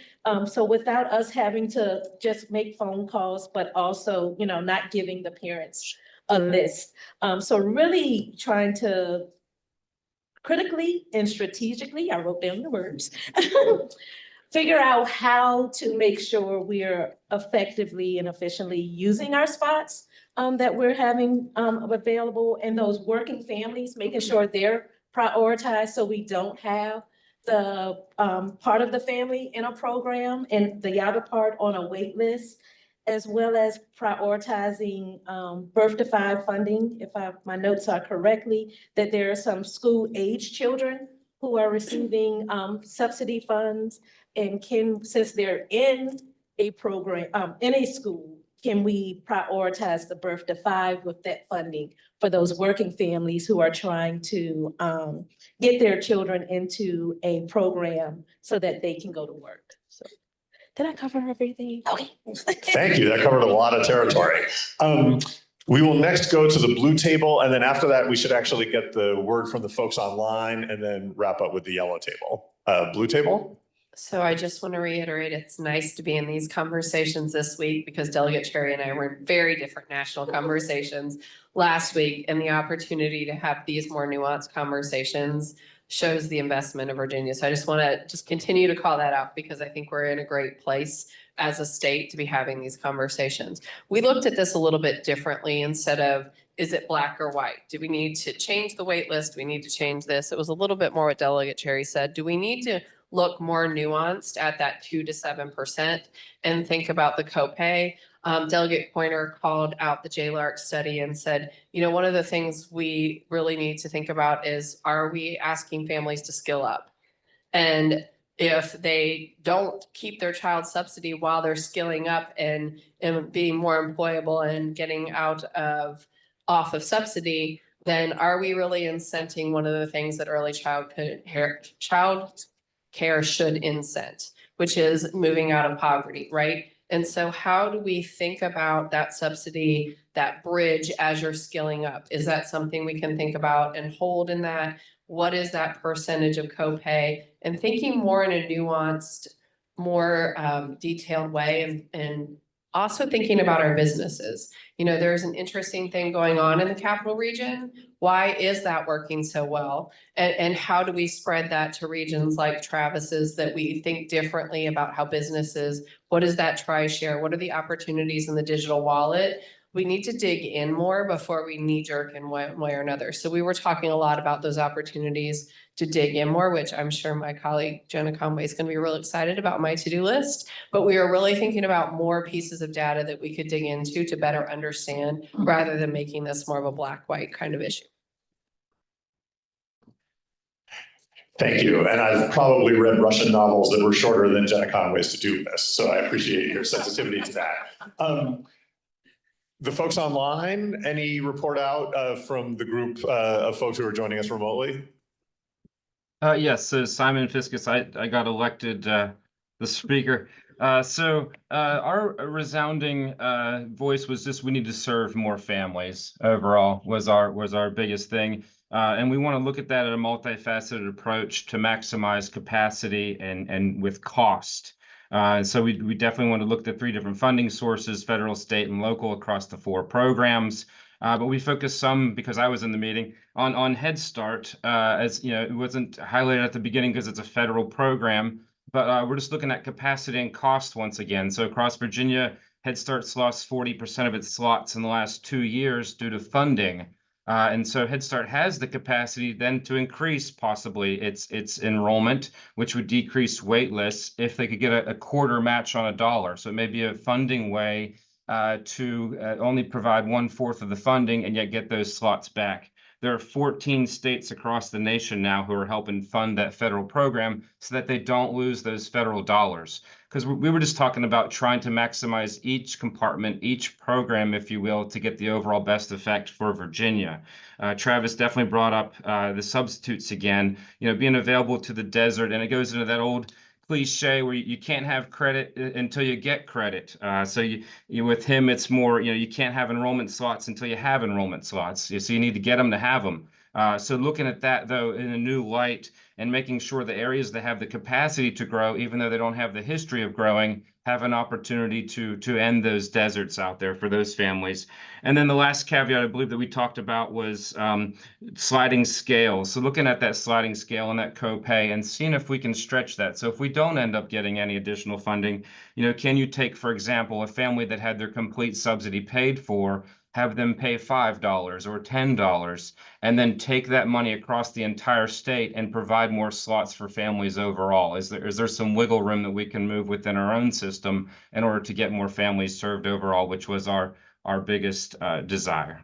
Speaker 16: So without us having to just make phone calls, but also, you know, not giving the parents a list. So really trying to critically and strategically, I wrote down the words, figure out how to make sure we're effectively and efficiently using our spots that we're having available, and those working families, making sure they're prioritized so we don't have the part of the family in a program and the other part on a wait list, as well as prioritizing birth to 5 funding, if my notes are correctly, that there are some school age children who are receiving subsidy funds, and since they're in a program, in a school, can we prioritize the birth to 5 with that funding for those working families who are trying to get their children into a program so that they can go to work? So, did I cover everything? Okay.
Speaker 2: Thank you. That covered a lot of territory. We will next go to the blue table, and then after that, we should actually get the word from the folks online and then wrap up with the yellow table. Blue table?
Speaker 7: So I just want to reiterate, it's nice to be in these conversations this week, because Delegate Cherry and I were in very different national conversations last week, and the opportunity to have these more nuanced conversations shows the investment of Virginia. So I just want to continue to call that out, because I think we're in a great place as a state to be having these conversations. We looked at this a little bit differently. Instead of, is it black or white? Do we need to change the wait list? Do we need to change this? It was a little bit more what Delegate Cherry said. Do we need to look more nuanced at that 2 to 7% and think about the copay? Delegate Pointer called out the JLARC study and said, you know, one of the things we really need to think about is, are we asking families to skill up? And if they don't keep their child subsidy while they're skilling up and being more employable and getting off of subsidy, then are we really incenting one of the things that early child care should incent, which is moving out of poverty, right? And so how do we think about that subsidy, that bridge as you're skilling up? Is that something we can think about and hold in that? What is that percentage of copay? And thinking more in a nuanced, more detailed way, and Also thinking about our businesses. You know, there's an interesting thing going on in the capital region. Why is that working so well? And how do we spread that to regions like Travis's that we think differently about how businesses, what is that tri-share? What are the opportunities in the digital wallet? We need to dig in more before we knee jerk in one way or another. So we were talking a lot about those opportunities to dig in more, which I'm sure my colleague Jenna Conway is going to be real excited about my to-do list. But we are really thinking about more pieces of data that we could dig into to better understand rather than making this more of a black-white kind of issue.
Speaker 2: Thank you. And I've probably read Russian novels that were shorter than Jenna Conway's to-do list, so I appreciate your sensitivity to that. The folks online, any report out from the group of folks who are joining us remotely?
Speaker 5: Yes, so Simon Fiskus, I got elected the speaker. Our resounding voice was just we need to serve more families overall was our biggest thing. And we want to look at that at a multifaceted approach to maximize capacity and with cost. So we definitely want to look at 3 different funding sources, federal, state, and local across the 4 programs. But we focused some, because I was in the meeting, on Head Start. As you know, it wasn't highlighted at the beginning because it's a federal program, but we're just looking at capacity and cost once again. So across Virginia, Head Start's lost 40% of its slots in the last 2 years due to funding. And so Head Start has the capacity then to increase possibly its enrollment, which would decrease wait lists if they could get a quarter match on a dollar. So it may be a funding way to only provide 1/4 of the funding and yet get those slots back. There are 14 states across the nation now who are helping fund that federal program so that they don't lose those federal dollars. Because we were just talking about trying to maximize each compartment, each program, if you will, to get the overall best effect for Virginia. Travis definitely brought up the substitutes again, you know, being available to the desert, and it goes into that old cliche where you can't have credit until you get credit. So you with him, it's more, you know, you can't have enrollment slots until you have enrollment slots. So you need to get them to have them. So looking at that, though, in a new light and making sure the areas that have the capacity to grow, even though they don't have the history of growing, have an opportunity to end those deserts out there for those families. And then the last caveat I believe that we talked about was sliding scale. So looking at that sliding scale and that copay and seeing if we can stretch that. So if we don't end up getting any additional funding, you know, can you take, for example, a family that had their complete subsidy paid for, have them pay $5 or $10, and then take that money across the entire state and provide more slots for families overall? Is there some wiggle room that we can move within our own system in order to get more families served overall, which was our biggest desire?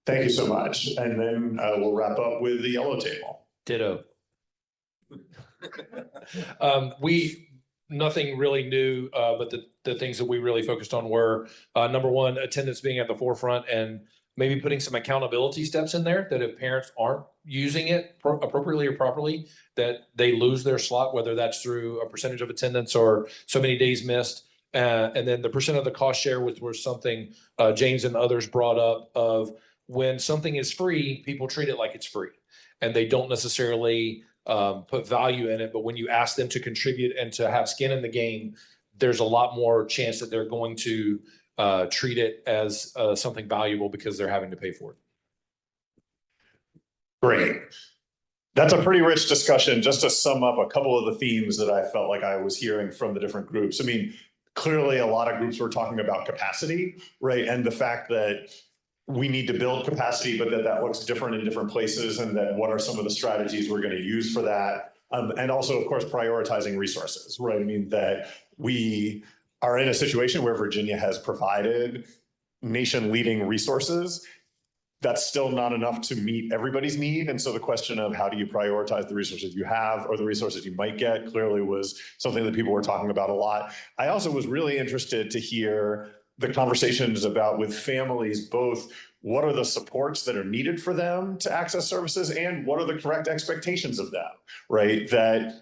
Speaker 2: Thank you so much. And then we'll wrap up with the yellow table.
Speaker 12: Ditto. Nothing really new, but the things that we really focused on were, number one, attendance being at the forefront and maybe putting some accountability steps in there that if parents aren't using it appropriately or properly, that they lose their slot, whether that's through a percentage of attendance or so many days missed. And then the percent of the cost share, which was something James and others brought up, of when something is free, people treat it like it's free. And they don't necessarily put value in it, but when you ask them to contribute and to have skin in the game, there's a lot more chance that they're going to treat it as something valuable because they're having to pay for it.
Speaker 2: Great. That's a pretty rich discussion. Just to sum up a couple of the themes that I felt like I was hearing from the different groups. I mean, clearly a lot of groups were talking about capacity, right? And the fact that we need to build capacity, but that looks different in different places, and that what are some of the strategies we're going to use for that? And also, of course, prioritizing resources, right? I mean, that we are in a situation where Virginia has provided nation-leading resources. That's still not enough to meet everybody's need. And so the question of how do you prioritize the resources you have or the resources you might get clearly was something that people were talking about a lot. I also was really interested to hear the conversations about with families, both what are the supports that are needed for them to access services and what are the correct expectations of them, right? That,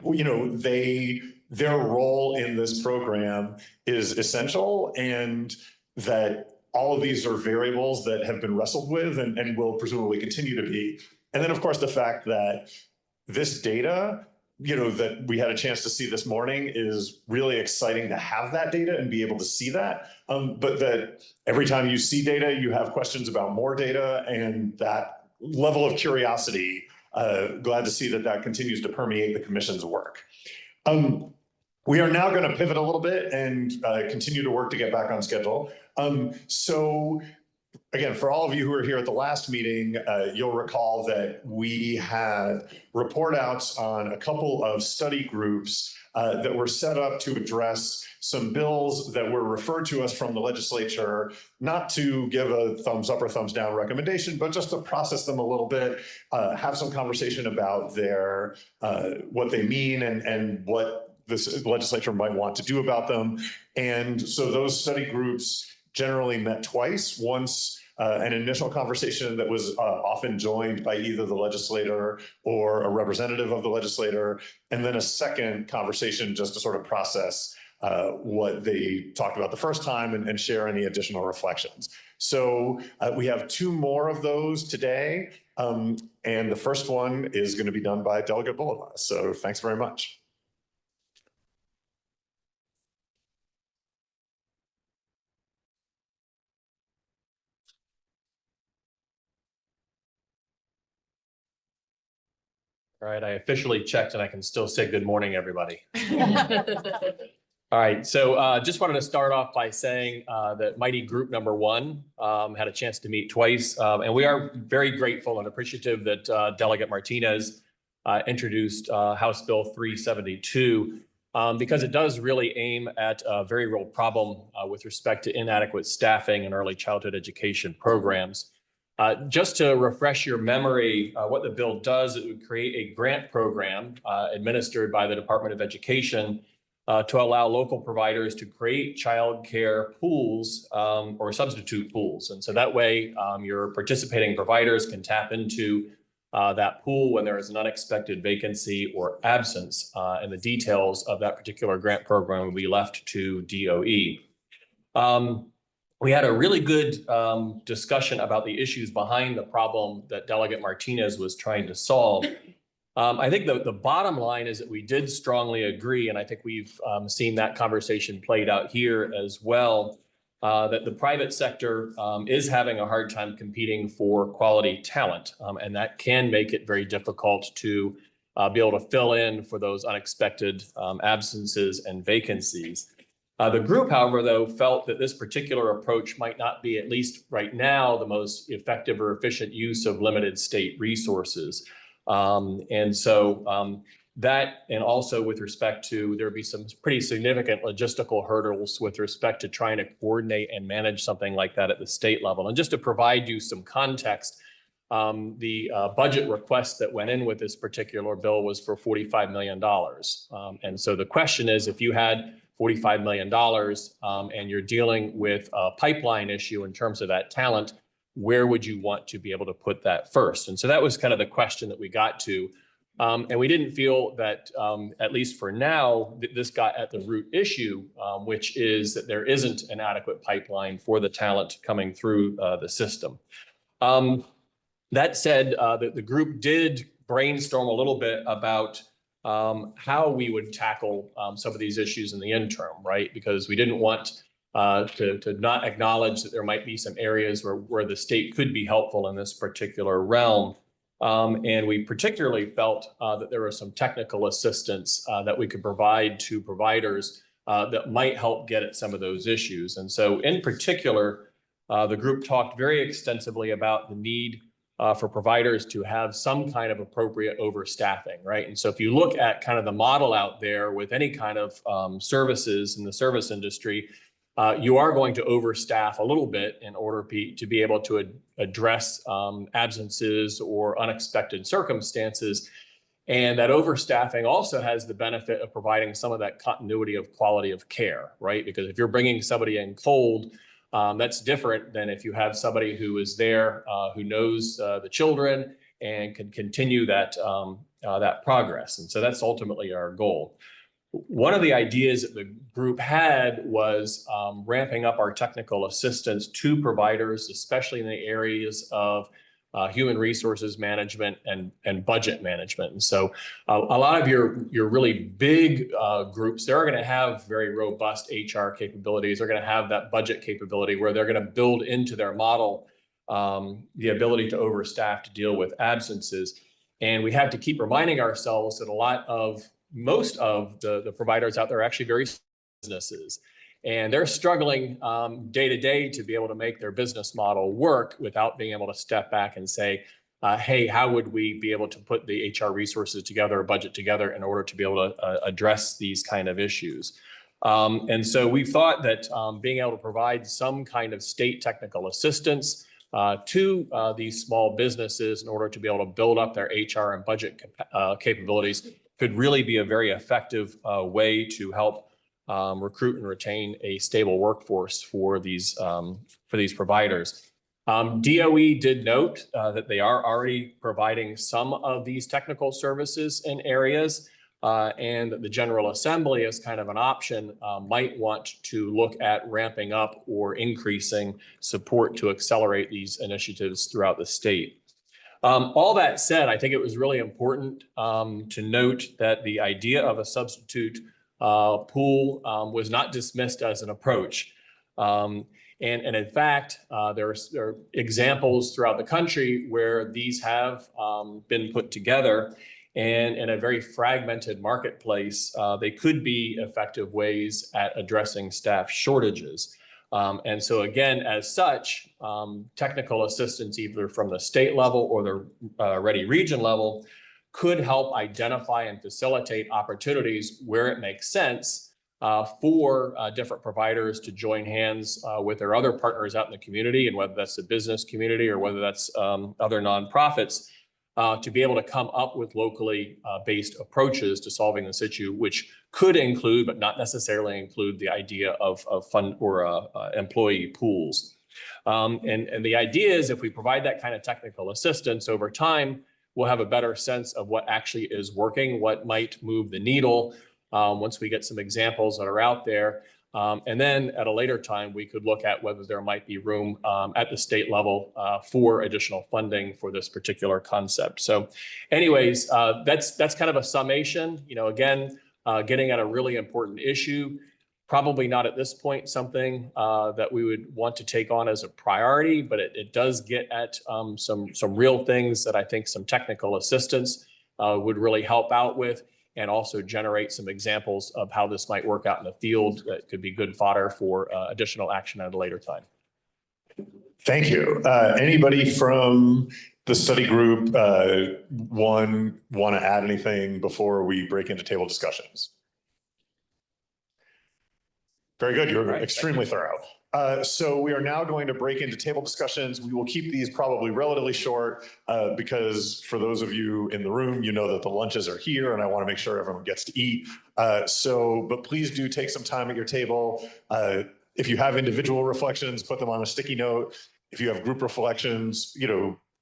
Speaker 2: you know, their role in this program is essential, and that all of these are variables that have been wrestled with and will presumably continue to be. And then, of course, the fact that this data that we had a chance to see this morning is really exciting to have that data and be able to see that. But that every time you see data, you have questions about more data, and that level of curiosity, glad to see that continues to permeate the commission's work. We are now going to pivot a little bit and continue to work to get back on schedule. So again, for all of you who were here at the last meeting, you'll recall that we had report outs on a couple of study groups that were set up to address some bills that were referred to us from the legislature, not to give a thumbs up or thumbs down recommendation, but just to process them a little bit, have some conversation about their what they mean and what this legislature might want to do about them. And so those study groups generally met twice. Once an initial conversation that was often joined by either the legislator or a representative of the legislator, and then a second conversation just to sort of process what they talked about the first time and share any additional reflections. So we have two more of those today, and the first one is going to be done by Delegate Bulova. So thanks very much.
Speaker 12: All right, I officially checked and I can still say good morning, everybody. All right, so just wanted to start off by saying that Mighty Group Number 1 had a chance to meet twice, and we are very grateful and appreciative that Delegate Martinez introduced House Bill 372 because it does really aim at a very real problem with respect to inadequate staffing in early childhood education programs. Just to refresh your memory, what the bill does, it would create a grant program administered by the Department of Education to allow local providers to create child care pools or substitute pools. And so that way your participating providers can tap into that pool when there is an unexpected vacancy or absence, and the details of that particular grant program will be left to DOE. We had a really good discussion about the issues behind the problem that Delegate Martinez was trying to solve. I think the bottom line is that we did strongly agree, and I think we've seen that conversation played out here as well, that the private sector is having a hard time competing for quality talent, and that can make it very difficult to be able to fill in for those unexpected absences and vacancies. The group, however, though, felt that this particular approach might not be, at least right now, the most effective or efficient use of limited state resources. And so that, and also with respect to, there would be some pretty significant logistical hurdles with respect to trying to coordinate and manage something like that at the state level. And just to provide you some context, the budget request that went in with this particular bill was for $45 million. And so the question is, if you had $45 million and you're dealing with a pipeline issue in terms of that talent, where would you want to be able to put that first? And so that was kind of the question that we got to. And we didn't feel that, at least for now, that this got at the root issue, which is that there isn't an adequate pipeline for the talent coming through the system. That said, the group did brainstorm a little bit about how we would tackle some of these issues in the interim, right? Because we didn't want to not acknowledge that there might be some areas where the state could be helpful in this particular realm. And we particularly felt that there was some technical assistance that we could provide to providers that might help get at some of those issues. And so in particular, the group talked very extensively about the need for providers to have some kind of appropriate overstaffing, right? And so if you look at kind of the model out there with any kind of services in the service industry, you are going to overstaff a little bit in order to be able to address absences or unexpected circumstances. And that overstaffing also has the benefit of providing some of that continuity of quality of care, right? Because if you're bringing somebody in cold, that's different than if you have somebody who is there, who knows the children and can continue that progress. And so that's ultimately our goal. One of the ideas that the group had was ramping up our technical assistance to providers, especially in the areas of human resources management, and budget management. And so a lot of your really big groups, they're going to have very robust HR capabilities. They're going to have that budget capability where they're going to build into their model the ability to overstaff to deal with absences. And we have to keep reminding ourselves that most of the providers out there are actually very businesses. And they're struggling day to day to be able to make their business model work without being able to step back and say, hey, how would we be able to put the HR resources together, or budget together in order to be able to address these kind of issues? And so we thought that being able to provide some kind of state technical assistance to these small businesses in order to be able to build up their HR and budget capabilities could really be a very effective way to help recruit and retain a stable workforce for these providers. DOE did note that they are already providing some of these technical services in areas, and the General Assembly, as kind of an option, might want to look at ramping up or increasing support to accelerate these initiatives throughout the state. All that said, I think it was really important to note that the idea of a substitute pool was not dismissed as an approach. And in fact, there are examples throughout the country where these have been put together, and in a very fragmented marketplace, they could be effective ways at addressing staff shortages. And so again, as such, technical assistance either from the state level or the Ready Region level could help identify and facilitate opportunities where it makes sense for different providers to join hands with their other partners out in the community, and whether that's the business community or whether that's other nonprofits, to be able to come up with locally based approaches to solving this issue, which could include, but not necessarily include, the idea of fund or employee pools. And the idea is, if we provide that kind of technical assistance over time, we'll have a better sense of what actually is working, what might move the needle once we get some examples that are out there. And then at a later time, we could look at whether there might be room at the state level for additional funding for this particular concept. So anyways, that's kind of a summation. Again, getting at a really important issue. Probably not at this point something that we would want to take on as a priority, but it does get at some real things that I think some technical assistance would really help out with, and also generate some examples of how this might work out in the field that could be good fodder for additional action at a later time.
Speaker 2: Thank you. Anybody from the study group want to add anything before we break into table discussions? Very good. You're extremely thorough. So we are now going to break into table discussions. We will keep these probably relatively short because for those of you in the room, you know that the lunches are here and I want to make sure everyone gets to eat. But please do take some time at your table. If you have individual reflections, put them on a sticky note. If you have group reflections,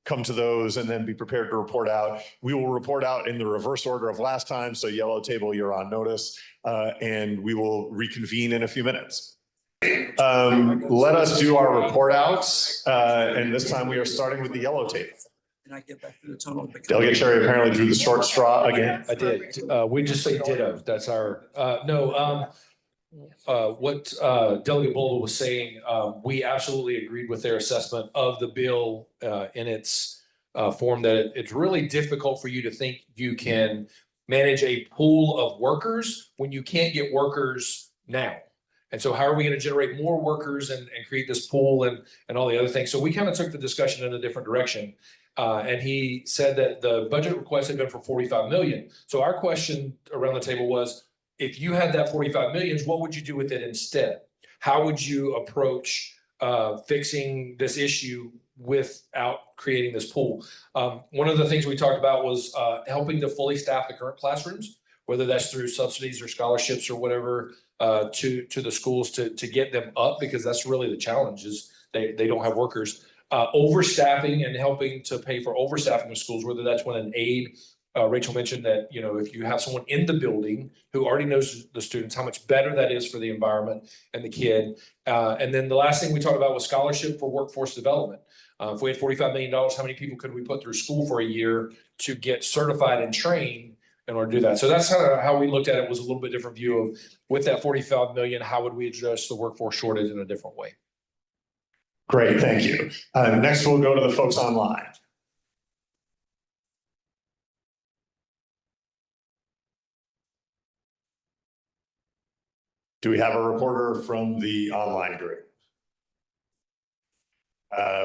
Speaker 2: come to those and then be prepared to report out. We will report out in the reverse order of last time. So yellow table, you're on notice, and we will reconvene in a few minutes. Let us do our report outs. And this time we are starting with the yellow table.
Speaker 17: And I get back to the tunnel.
Speaker 2: Delegate Cherry apparently drew the short straw again.
Speaker 12: I did. We just say ditto. That's our, what Delegate Boldell was saying, we absolutely agreed with their assessment of the bill in its form, that it's really difficult for you to think you can manage a pool of workers when you can't get workers now. And so how are we going to generate more workers and create this pool and all the other things? So we kind of took the discussion in a different direction. And he said that the budget request had been for 45 million. So our question around the table was, if you had that 45 million, what would you do with it instead? How would you approach fixing this issue without creating this pool? One of the things we talked about was helping to fully staff the current classrooms, whether that's through subsidies or scholarships or whatever, to the schools to get them up, because that's really the challenge, is they don't have workers. Overstaffing and helping to pay for overstaffing of schools, whether that's when an aide Rachel mentioned that, you know, if you have someone in the building who already knows the students, how much better that is for the environment and the kid. And then the last thing we talked about was scholarship for workforce development. If we had $45 million, how many people could we put through school for a year to get certified and trained in order to do that? So that's how we looked at it, was a little bit different view of, with that 45 million, how would we address the workforce shortage in a different way?
Speaker 2: Great, thank you. Next, we'll go to the folks online. Do we have a reporter from the online group?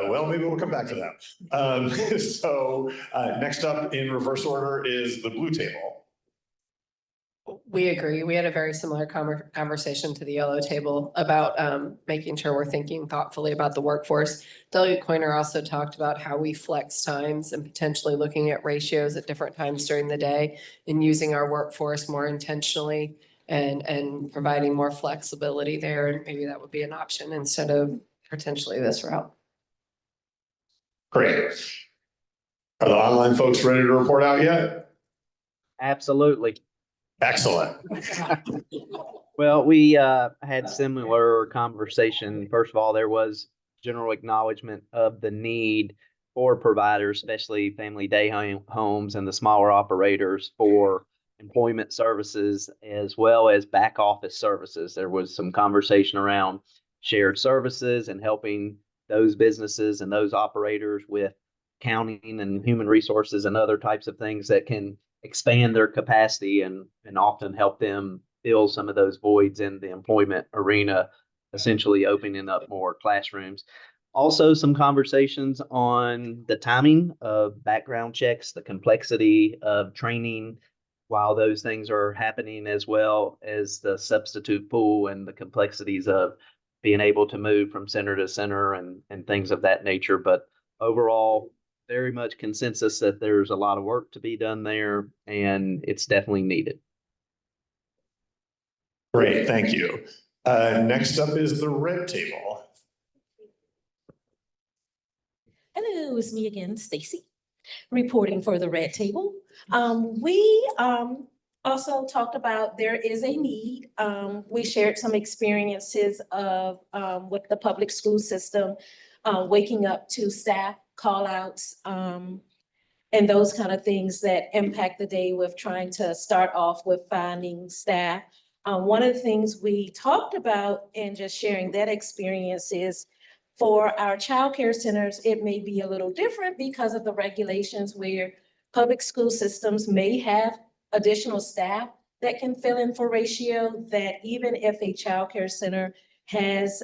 Speaker 2: Well, maybe we'll come back to that. So next up in reverse order is the blue table.
Speaker 7: We agree. We had a very similar conversation to the yellow table about making sure we're thinking thoughtfully about the workforce. Delegate Coiner also talked about how we flex times and potentially looking at ratios at different times during the day and using our workforce more intentionally and providing more flexibility there. And maybe that would be an option instead of potentially this route.
Speaker 2: Great. Are the online folks ready to report out yet?
Speaker 6: Absolutely.
Speaker 2: Excellent.
Speaker 6: Well, we had similar conversation. First of all, there was general acknowledgement of the need for providers, especially family day homes and the smaller operators, for employment services as well as back office services. There was some conversation around shared services and helping those businesses and those operators with accounting and human resources and other types of things that can expand their capacity and often help them fill some of those voids in the employment arena, essentially opening up more classrooms. Also, some conversations on the timing of background checks, the complexity of training while those things are happening, as well as the substitute pool and the complexities of being able to move from center to center and things of that nature. But overall, very much consensus that there's a lot of work to be done there, and it's definitely needed.
Speaker 2: Great, thank you. Next up is the red table.
Speaker 16: Hello, it's me again, Stacy, reporting for the red table. We also talked about there is a need. We shared some experiences of with the public school system, waking up to staff call outs and those kind of things that impact the day with trying to start off with finding staff. One of the things we talked about in just sharing that experience is for our childcare centers, it may be a little different because of the regulations where public school systems may have additional staff that can fill in for ratio, that even if a childcare center has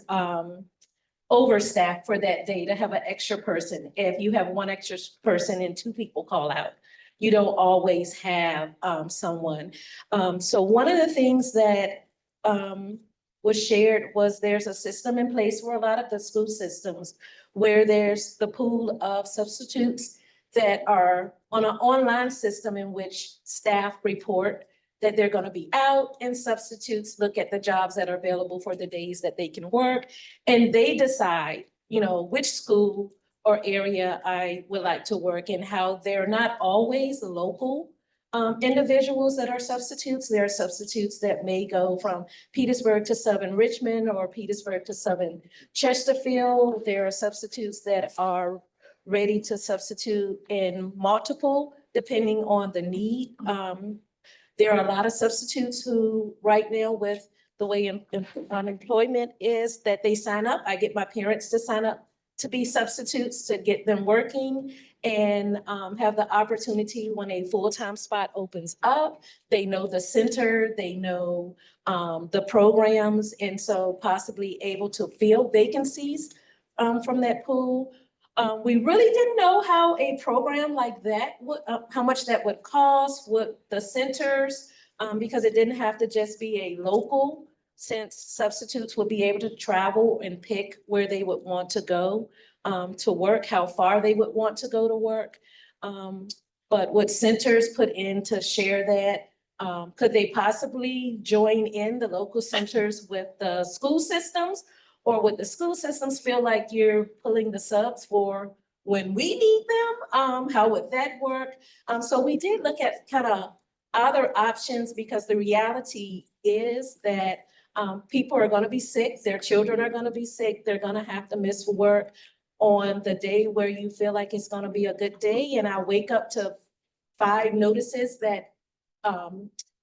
Speaker 16: overstaffed for that day, to have an extra person. If you have one extra person and two people call out, you don't always have someone. So one of the things that was shared was there's a system in place for a lot of the school systems where there's the pool of substitutes that are on an online system in which staff report that they're going to be out, and substitutes look at the jobs that are available for the days that they can work. And they decide, you know, which school or area I would like to work in, how they're not always local individuals that are substitutes. There are substitutes that may go from Petersburg to Southern Richmond or Petersburg to Southern Chesterfield. There are substitutes that are ready to substitute in multiple, depending on the need. There are a lot of substitutes who right now with the way unemployment is that they sign up. I get my parents to sign up to be substitutes to get them working and have the opportunity when a full-time spot opens up. They know the center, they know the programs, and so possibly able to fill vacancies from that pool. We really didn't know how a program like that would, how much that would cost, what the centers, because it didn't have to just be a local, since substitutes would be able to travel and pick where they would want to go to work, how far they would want to go to work. But what centers put in to share that, could they possibly join in the local centers with the school systems? Or would the school systems feel like you're pulling the subs for when we need them? How would that work? So we did look at kind of other options because the reality is that people are going to be sick, their children are going to be sick, they're going to have to miss work on the day where you feel like it's going to be a good day. And I wake up to 5 notices that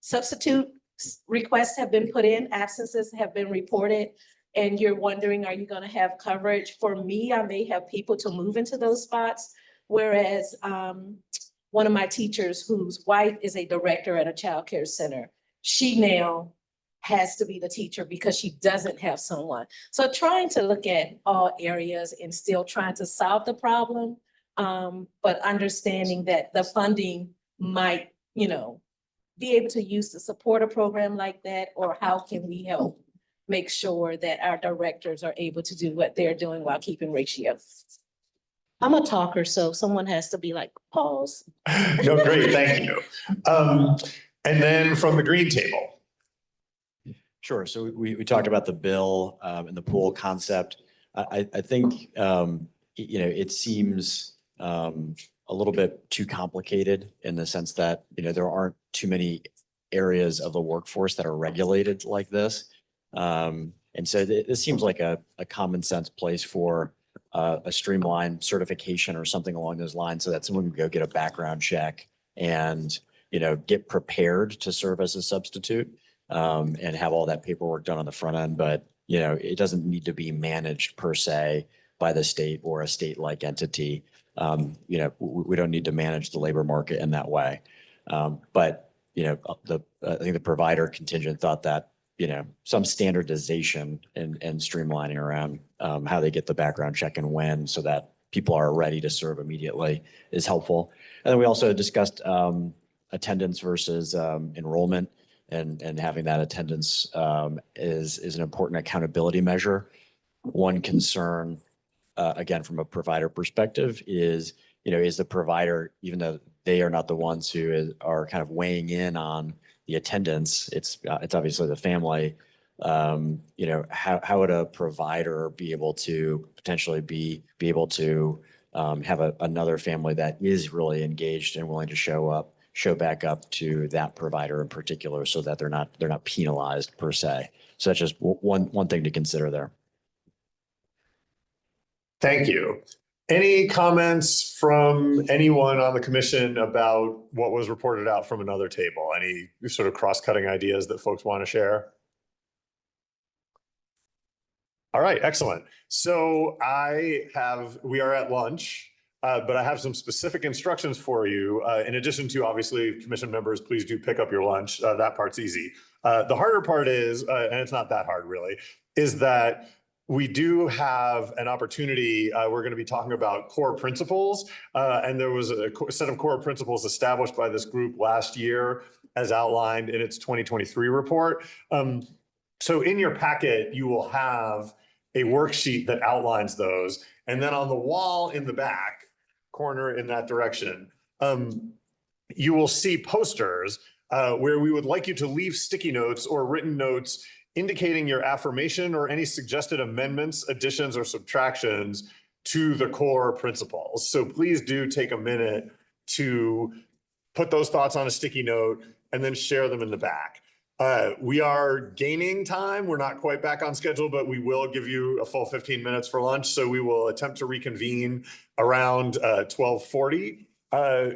Speaker 16: substitute requests have been put in, absences have been reported, and you're wondering, are you going to have coverage? For me, I may have people to move into those spots, whereas one of my teachers whose wife is a director at a childcare center, she now has to be the teacher because she doesn't have someone. So trying to look at all areas and still trying to solve the problem, but understanding that the funding might, be able to use to support a program like that, or how can we help make sure that our directors are able to do what they're doing while keeping ratios. I'm a talker, so someone has to be like, pause.
Speaker 2: No, great, thank you. And then from the green table.
Speaker 14: Sure. So we talked about the bill and the pool concept. I think, it seems a little bit too complicated in the sense that, there aren't too many areas of the workforce that are regulated like this. And so this seems like a common sense place for a streamlined certification or something along those lines so that someone can go get a background check and, get prepared to serve as a substitute. And have all that paperwork done on the front end, but it doesn't need to be managed per se by the state or a state-like entity. We don't need to manage the labor market in that way. But I think the provider contingent thought that some standardization and streamlining around how they get the background check and when, so that people are ready to serve immediately, is helpful. And then we also discussed attendance versus enrollment. And having that attendance is an important accountability measure. One concern, again, from a provider perspective is the provider, even though they are not the ones who are kind of weighing in on the attendance, it's obviously the family. How would a provider be able to potentially be able to have another family that is really engaged and willing to show back up to that provider in particular, so that they're not penalized per se. So that's just one thing to consider there.
Speaker 2: Thank you. Any comments from anyone on the commission about what was reported out from another table? Any sort of cross-cutting ideas that folks want to share? All right, excellent. So we are at lunch. But I have some specific instructions for you. In addition to, obviously, commission members, please do pick up your lunch. That part's easy. The harder part is, and it's not that hard really, is that we do have an opportunity. We're going to be talking about core principles. And there was a set of core principles established by this group last year as outlined in its 2023 report. So in your packet, you will have a worksheet that outlines those. And then on the wall in the back, corner in that direction, you will see posters where we would like you to leave sticky notes or written notes indicating your affirmation or any suggested amendments, additions, or subtractions to the core principles. So please do take a minute to put those thoughts on a sticky note and then share them in the back. We are gaining time. We're not quite back on schedule, but we will give you a full 15 minutes for lunch. So we will attempt to reconvene around 12:40.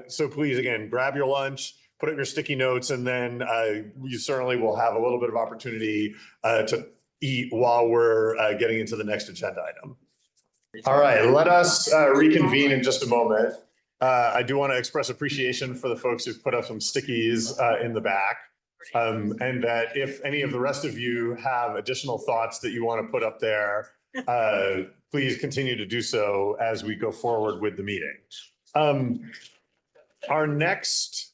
Speaker 2: So please, again, grab your lunch, put up your sticky notes, and then you certainly will have a little bit of opportunity to eat while we're getting into the next agenda item. All right, let us reconvene in just a moment. I do want to express appreciation for the folks who've put up some stickies in the back. And that if any of the rest of you have additional thoughts that you want to put up there, please continue to do so as we go forward with the meeting. Our next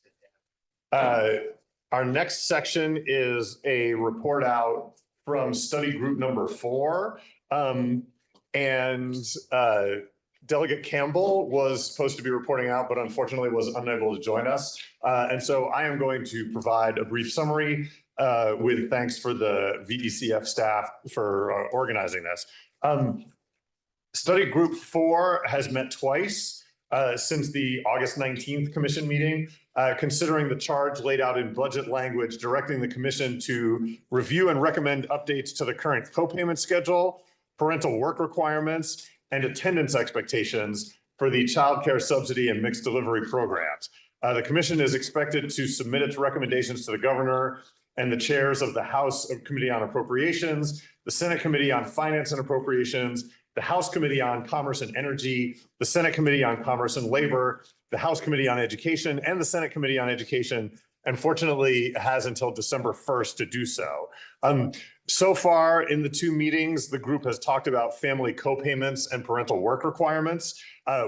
Speaker 2: section is a report out from study group number 4. Delegate Campbell was supposed to be reporting out, but unfortunately was unable to join us. And so I am going to provide a brief summary with thanks for the VECF staff for organizing this. Study Group 4 has met twice since the August 19th commission meeting, considering the charge laid out in budget language, directing the commission to review and recommend updates to the current co-payment schedule, parental work requirements, and attendance expectations for the child care subsidy and mixed delivery programs. The commission is expected to submit its recommendations to the governor and the chairs of the House Committee on Appropriations, the Senate Committee on Finance and Appropriations, the House Committee on Commerce and Energy, the Senate Committee on Commerce and Labor, the House Committee on Education, and the Senate Committee on Education, and fortunately has until December 1st to do so. So far in the two meetings, the group has talked about family co-payments and parental work requirements.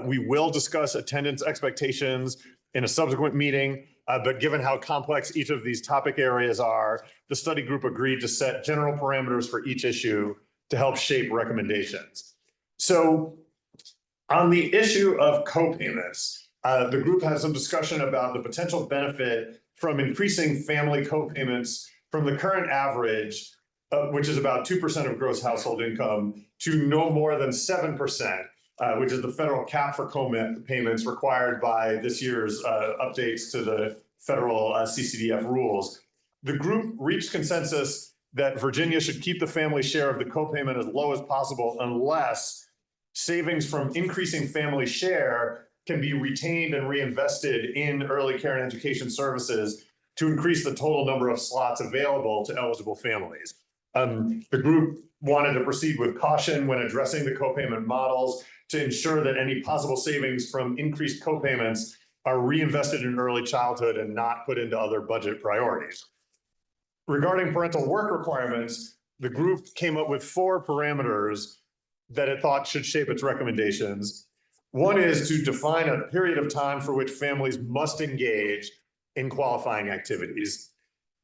Speaker 2: We will discuss attendance expectations in a subsequent meeting, but given how complex each of these topic areas are, the study group agreed to set general parameters for each issue to help shape recommendations. So on the issue of co-payments, the group has some discussion about the potential benefit from increasing family co-payments from the current average, which is about 2% of gross household income, to no more than 7%, which is the federal cap for co-payments required by this year's updates to the federal CCDF rules. The group reached consensus that Virginia should keep the family share of the co-payment as low as possible unless savings from increasing family share can be retained and reinvested in early care and education services to increase the total number of slots available to eligible families. The group wanted to proceed with caution when addressing the co-payment models to ensure that any possible savings from increased co-payments are reinvested in early childhood and not put into other budget priorities. Regarding parental work requirements, the group came up with 4 parameters that it thought should shape its recommendations. One is to define a period of time for which families must engage in qualifying activities.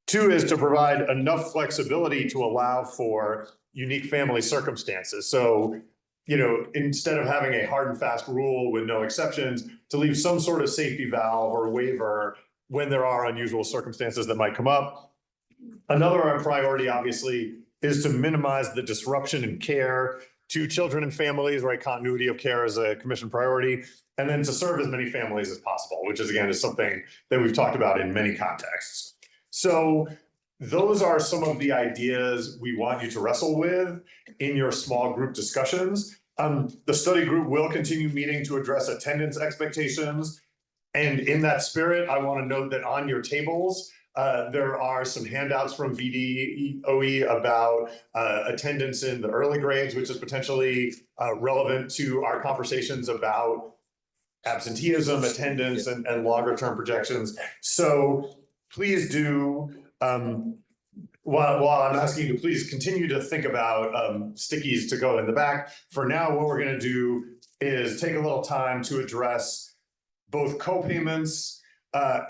Speaker 2: 2 is to provide enough flexibility to allow for unique family circumstances. So, instead of having a hard and fast rule with no exceptions, to leave some sort of safety valve or waiver when there are unusual circumstances that might come up. Another priority, obviously, is to minimize the disruption in care to children and families, right? Continuity of care is a commission priority, and then to serve as many families as possible, which is, again, is something that we've talked about in many contexts. So those are some of the ideas we want you to wrestle with in your small group discussions. The study group will continue meeting to address attendance expectations. And in that spirit, I want to note that on your tables, there are some handouts from VDOE about attendance in the early grades, which is potentially relevant to our conversations about absenteeism, attendance, and longer term projections. So please do, while I'm asking you to please continue to think about stickies to go in the back, for now, what we're going to do is take a little time to address both co-payments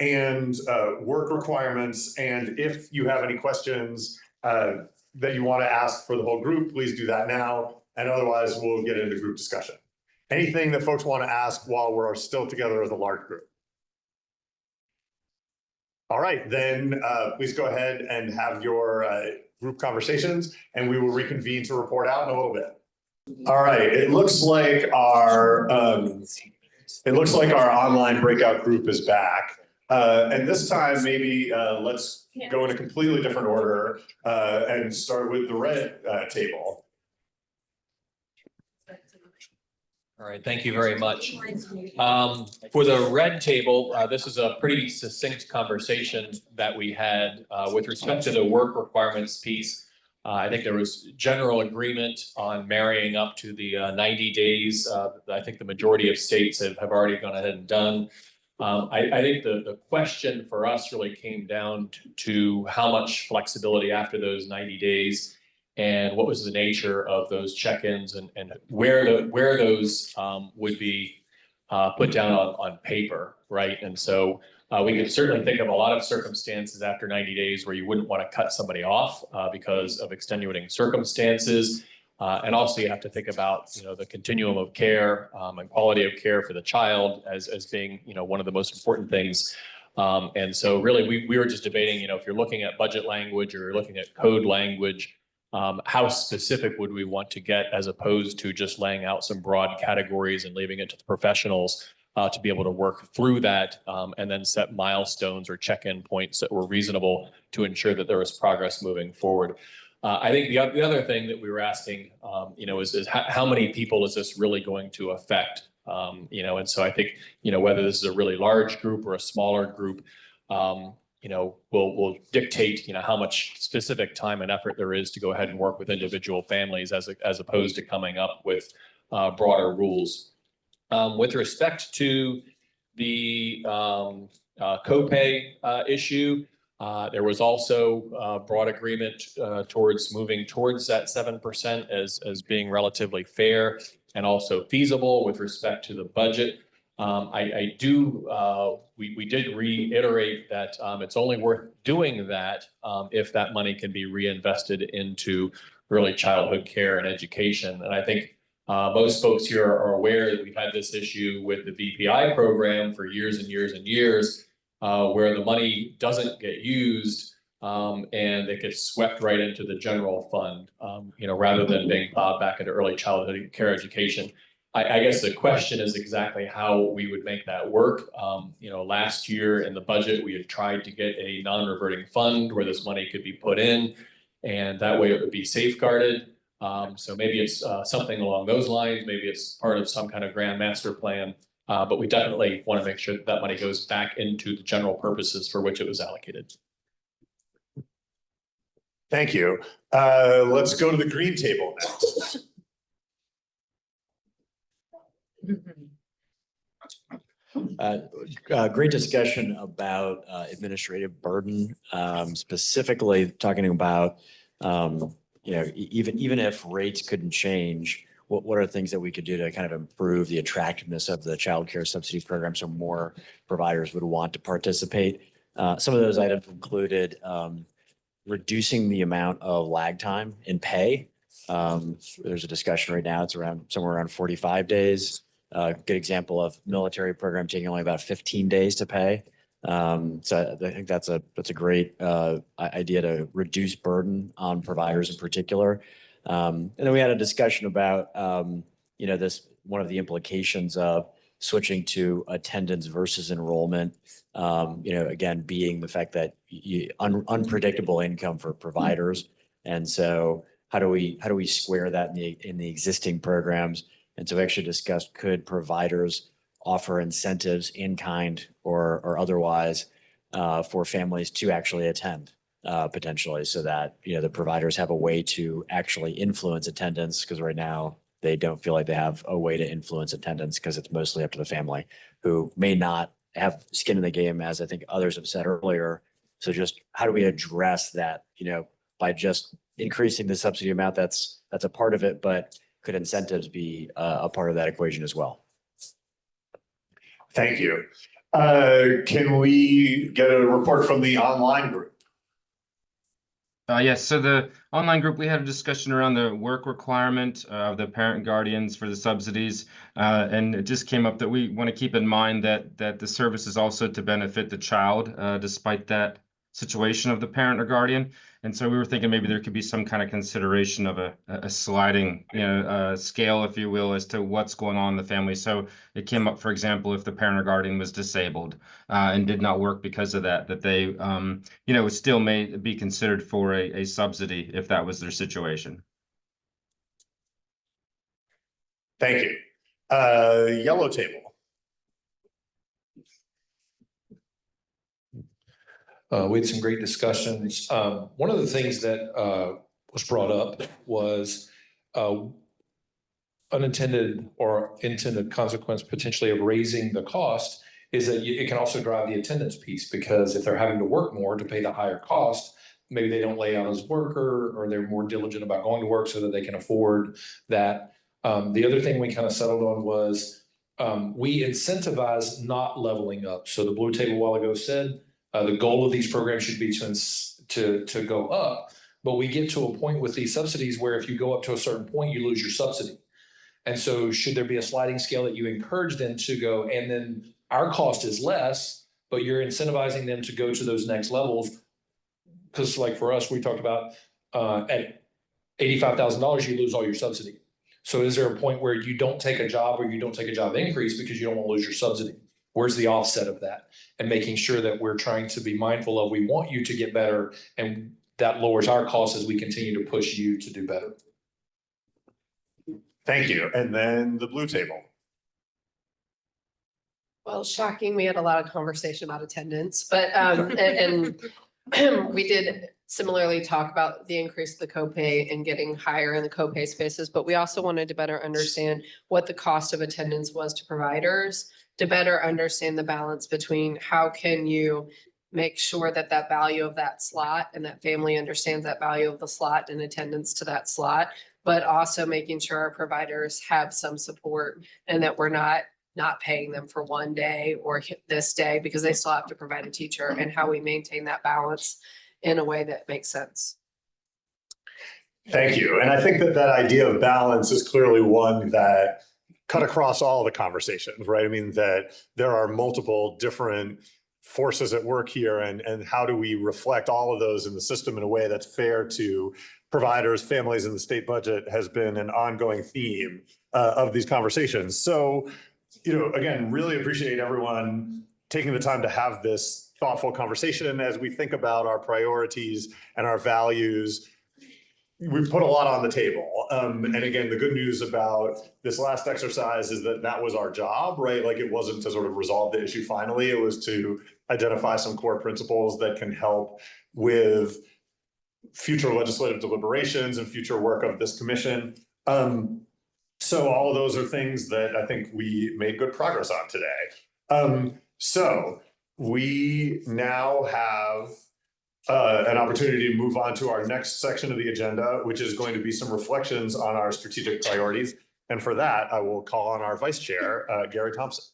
Speaker 2: and work requirements. And if you have any questions that you want to ask for the whole group, please do that now. And otherwise, we'll get into group discussion. Anything that folks want to ask while we're still together as a large group? All right, then please go ahead and have your group conversations, and we will reconvene to report out in a little bit. All right, it looks like our online breakout group is back. And this time, maybe let's go in a completely different order and start with the red table.
Speaker 12: All right, thank you very much. For the red table, this is a pretty succinct conversation that we had with respect to the work requirements piece. I think there was general agreement on marrying up to the 90 days. I think the majority of states have already gone ahead and done. I think the question for us really came down to how much flexibility after those 90 days and what was the nature of those check-ins and where those would be put down on paper, right? And so we can certainly think of a lot of circumstances after 90 days where you wouldn't want to cut somebody off because of extenuating circumstances. And also you have to think about, the continuum of care and quality of care for the child as being, one of the most important things. And so really we were just debating, if you're looking at budget language or you're looking at code language, how specific would we want to get as opposed to just laying out some broad categories and leaving it to the professionals to be able to work through that and then set milestones or check-in points that were reasonable to ensure that there was progress moving forward. I think the other thing that we were asking, is how many people is this really going to affect? And so I think, whether this is a really large group or a smaller group, will dictate, how much specific time and effort there is to go ahead and work with individual families as opposed to coming up with broader rules. With respect to the copay issue, there was also broad agreement towards moving towards that 7% as being relatively fair and also feasible with respect to the budget. We did reiterate that it's only worth doing that if that money can be reinvested into early childhood care and education. And I think most folks here are aware that we've had this issue with the VPI program for years and years and years, where the money doesn't get used and it gets swept right into the general fund, rather than being plowed back into early childhood care education. I guess the question is exactly how we would make that work. Last year in the budget, we had tried to get a non-reverting fund where this money could be put in, and that way it would be safeguarded. So maybe it's something along those lines. Maybe it's part of some kind of grand master plan. But we definitely want to make sure that money goes back into the general purposes for which it was allocated.
Speaker 2: Thank you. Let's go to the green table next.
Speaker 14: Great discussion about administrative burden, specifically talking about, even if rates couldn't change, what are things that we could do to kind of improve the attractiveness of the child care subsidy program so more providers would want to participate? Some of those items included reducing the amount of lag time in pay. There's a discussion right now, it's somewhere around 45 days. Good example of military program taking only about 15 days to pay. So I think that's a great idea to reduce burden on providers in particular. And then we had a discussion about, one of the implications of switching to attendance versus enrollment, again, being the fact that unpredictable income for providers. And so how do we square that in the existing programs? And so we actually discussed, could providers offer incentives in kind or otherwise for families to actually attend potentially, so that, the providers have a way to actually influence attendance, because right now they don't feel like they have a way to influence attendance because it's mostly up to the family, who may not have skin in the game, as I think others have said earlier. So just how do we address that, by just increasing the subsidy amount? That's a part of it, but could incentives be a part of that equation as well?
Speaker 2: Thank you. Can we get a report from the online group?
Speaker 5: Yes, so the online group, we had a discussion around the work requirement of the parent guardians for the subsidies. And it just came up that we want to keep in mind that the service is also to benefit the child, despite that situation of the parent or guardian. And so we were thinking maybe there could be some kind of consideration of a sliding, scale, if you will, as to what's going on in the family. So it came up, for example, if the parent or guardian was disabled and did not work because of that they, still may be considered for a subsidy if that was their situation.
Speaker 2: Thank you. Yellow table.
Speaker 12: We had some great discussions. One of the things that was brought up was unintended or intended consequence potentially of raising the cost is that it can also drive the attendance piece, because if they're having to work more to pay the higher cost, maybe they don't lay out as worker, or they're more diligent about going to work so that they can afford that. The other thing we kind of settled on was we incentivize not leveling up. So the blue table a while ago said, the goal of these programs should be to go up, but we get to a point with these subsidies where if you go up to a certain point, you lose your subsidy. And so should there be a sliding scale that you encourage them to go, and then our cost is less, but you're incentivizing them to go to those next levels? Because like for us, we talked about at $85,000, you lose all your subsidy. So is there a point where you don't take a job or you don't take a job increase because you don't want to lose your subsidy? Where's the offset of that? And making sure that we're trying to be mindful of, we want you to get better, and that lowers our costs as we continue to push you to do better.
Speaker 2: Thank you. And then the blue table.
Speaker 7: Well, shocking, we had a lot of conversation about attendance, but, and we did similarly talk about the increase of the copay and getting higher in the copay spaces, but we also wanted to better understand what the cost of attendance was to providers, to better understand the balance between how can you make sure that that value of that slot and that family understands that value of the slot and attendance to that slot, but also making sure our providers have some support and that we're not paying them for one day or this day because they still have to provide a teacher, and how we maintain that balance in a way that makes sense.
Speaker 2: Thank you. And I think that that idea of balance is clearly one that cut across all the conversations, right? I mean, that there are multiple different forces at work here, and how do we reflect all of those in the system in a way that's fair to providers, families, and the state budget has been an ongoing theme of these conversations. So, again, really appreciate everyone taking the time to have this thoughtful conversation as we think about our priorities and our values. We've put a lot on the table. And again, the good news about this last exercise is that that was our job, right? Like, it wasn't to sort of resolve the issue finally, it was to identify some core principles that can help with future legislative deliberations and future work of this commission. So all of those are things that I think we made good progress on today. So we now have an opportunity to move on to our next section of the agenda, which is going to be some reflections on our strategic priorities. And for that, I will call on our vice chair, Gary Thompson.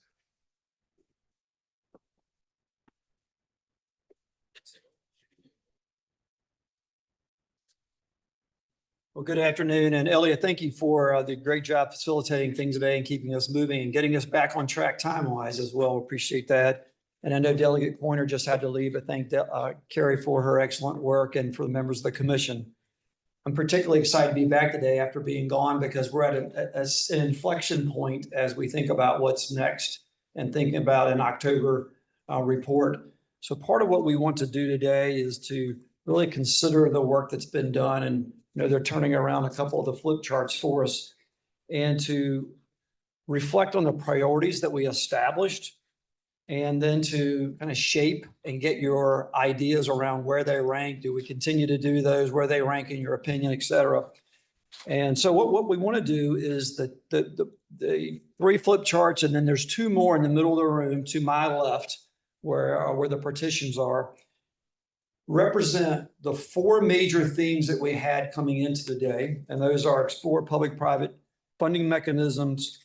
Speaker 17: Well, good afternoon. And Elliot, thank you for the great job facilitating things today and keeping us moving and getting us back on track time-wise as well. Appreciate that. And I know Delegate Pointer just had to leave, but thank Carrie for her excellent work and for the members of the commission. I'm particularly excited to be back today after being gone, because we're at an inflection point as we think about what's next and thinking about an October report. So part of what we want to do today is to really consider the work that's been done, and they're turning around a couple of the flip charts for us, and to reflect on the priorities that we established, and then to kind of shape and get your ideas around where they rank. Do we continue to do those, where they rank in your opinion, et cetera. And so what we want to do is the three flip charts, and then there's two more in the middle of the room to my left where the partitions are, represent the four major themes that we had coming into the day. And those are explore public-private funding mechanisms,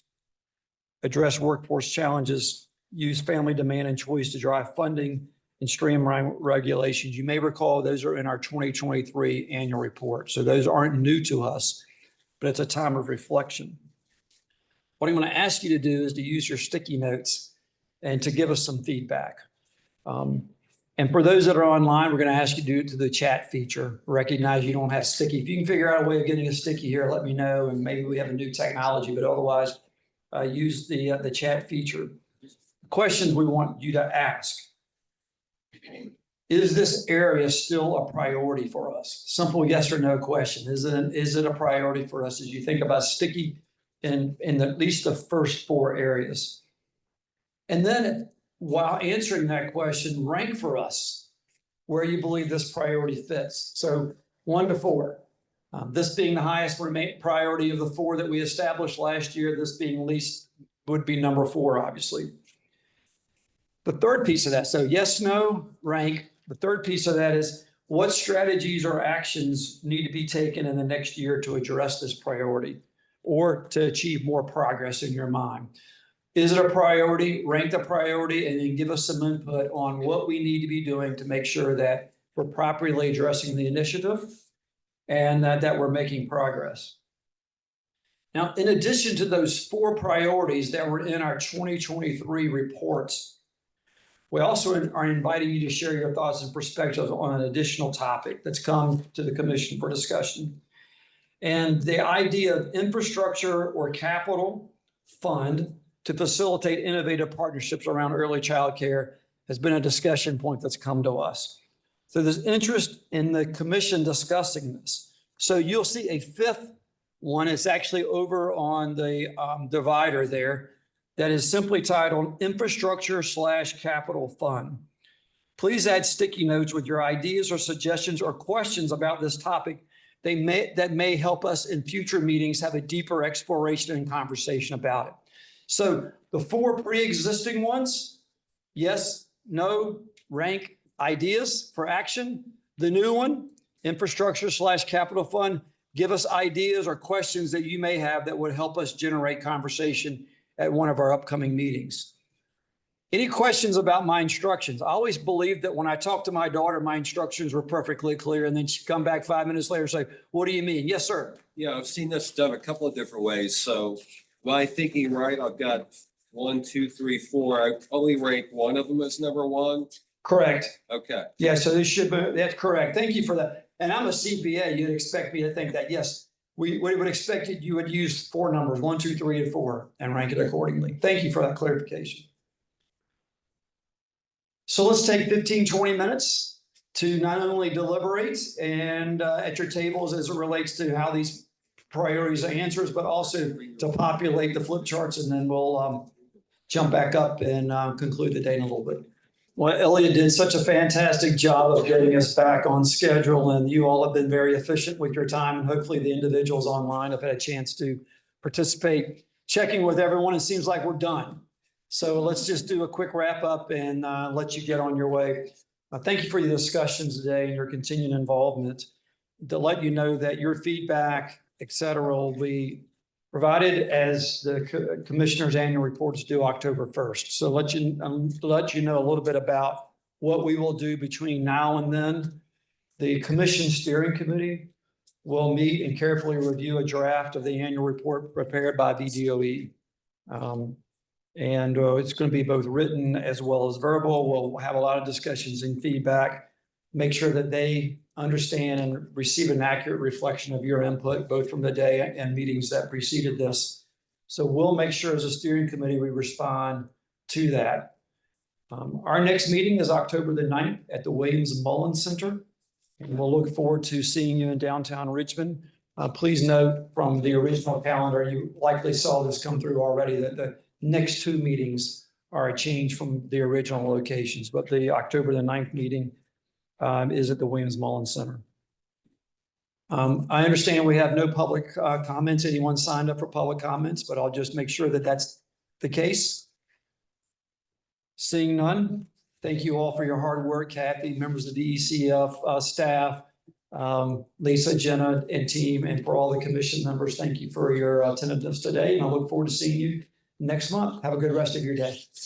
Speaker 17: address workforce challenges, use family demand and choice to drive funding, and streamline regulations. You may recall those are in our 2023 annual report. So those aren't new to us, but it's a time of reflection. What I'm going to ask you to do is to use your sticky notes and to give us some feedback. And for those that are online, we're going to ask you to do it to the chat feature. Recognize you don't have sticky. If you can figure out a way of getting a sticky here, let me know, and maybe we have a new technology, but otherwise use the chat feature. Questions we want you to ask. Is this area still a priority for us? Simple yes or no question. Is it a priority for us as you think about sticky in at least the first four areas? And then while answering that question, rank for us where you believe this priority fits. So 1 to 4. This being the highest priority of the four that we established last year, this being least would be number 4, obviously. The third piece of that, so yes, no, rank. The third piece of that is what strategies or actions need to be taken in the next year to address this priority or to achieve more progress in your mind. Is it a priority? Rank the priority, and then give us some input on what we need to be doing to make sure that we're properly addressing the initiative and that we're making progress. Now, in addition to those 4 priorities that were in our 2023 reports, we also are inviting you to share your thoughts and perspectives on an additional topic that's come to the commission for discussion. And the idea of infrastructure or capital fund to facilitate innovative partnerships around early childcare has been a discussion point that's come to us. So there's interest in the commission discussing this. So you'll see a fifth one. It's actually over on the divider there that is simply titled Infrastructure/Capital Fund. Please add sticky notes with your ideas or suggestions or questions about this topic that may help us in future meetings have a deeper exploration and conversation about it. So the four pre-existing ones, yes, no, rank ideas for action. The new one, Infrastructure/Capital Fund, give us ideas or questions that you may have that would help us generate conversation at one of our upcoming meetings. Any questions about my instructions? I always believed that when I talked to my daughter, my instructions were perfectly clear, and then she'd come back 5 minutes later and say, what do you mean? Yes, sir.
Speaker 18: Yeah, I've seen this done a couple of different ways. So my thinking, right, I've got 1, 2, 3, 4. I only rank one of them as number one.
Speaker 17: Correct.
Speaker 18: Okay.
Speaker 17: Yeah, so this should be, that's correct. Thank you for that. And I'm a CPA. You'd expect me to think that, yes, we would expect you would use 4 numbers, 1, 2, 3, and 4, and rank it accordingly. Thank you for that clarification. So let's take 15, 20 minutes to not only deliberate and at your tables as it relates to how these priorities are answers, but also to populate the flip charts, and then we'll jump back up and conclude the day in a little bit. Well, Elliot did such a fantastic job of getting us back on schedule, and you all have been very efficient with your time, and hopefully the individuals online have had a chance to participate. Checking with everyone, it seems like we're done. So let's just do a quick wrap up and let you get on your way. Thank you for your discussions today and your continued involvement. To let you know that your feedback, et cetera, will be provided as the commissioner's annual report is due October 1st. So let you know a little bit about what we will do between now and then. The commission steering committee will meet and carefully review a draft of the annual report prepared by VDOE. And it's going to be both written as well as verbal. We'll have a lot of discussions and feedback, make sure that they understand and receive an accurate reflection of your input, both from the day and meetings that preceded this. So we'll make sure as a steering committee, we respond to that. Our next meeting is October the 9th at the Williams Mullins Center. And we'll look forward to seeing you in downtown Richmond. Please note from the original calendar, you likely saw this come through already, that the next 2 meetings are a change from the original locations, but the October the 9th meeting is at the Williams Mullins Center. I understand we have no public comments. Anyone signed up for public comments, but I'll just make sure that that's the case. Seeing none, thank you all for your hard work, Kathy, members of the ECF staff, Lisa, Jenna, and team, and for all the commission members. Thank you for your attentiveness today, and I look forward to seeing you next month. Have a good rest of your day.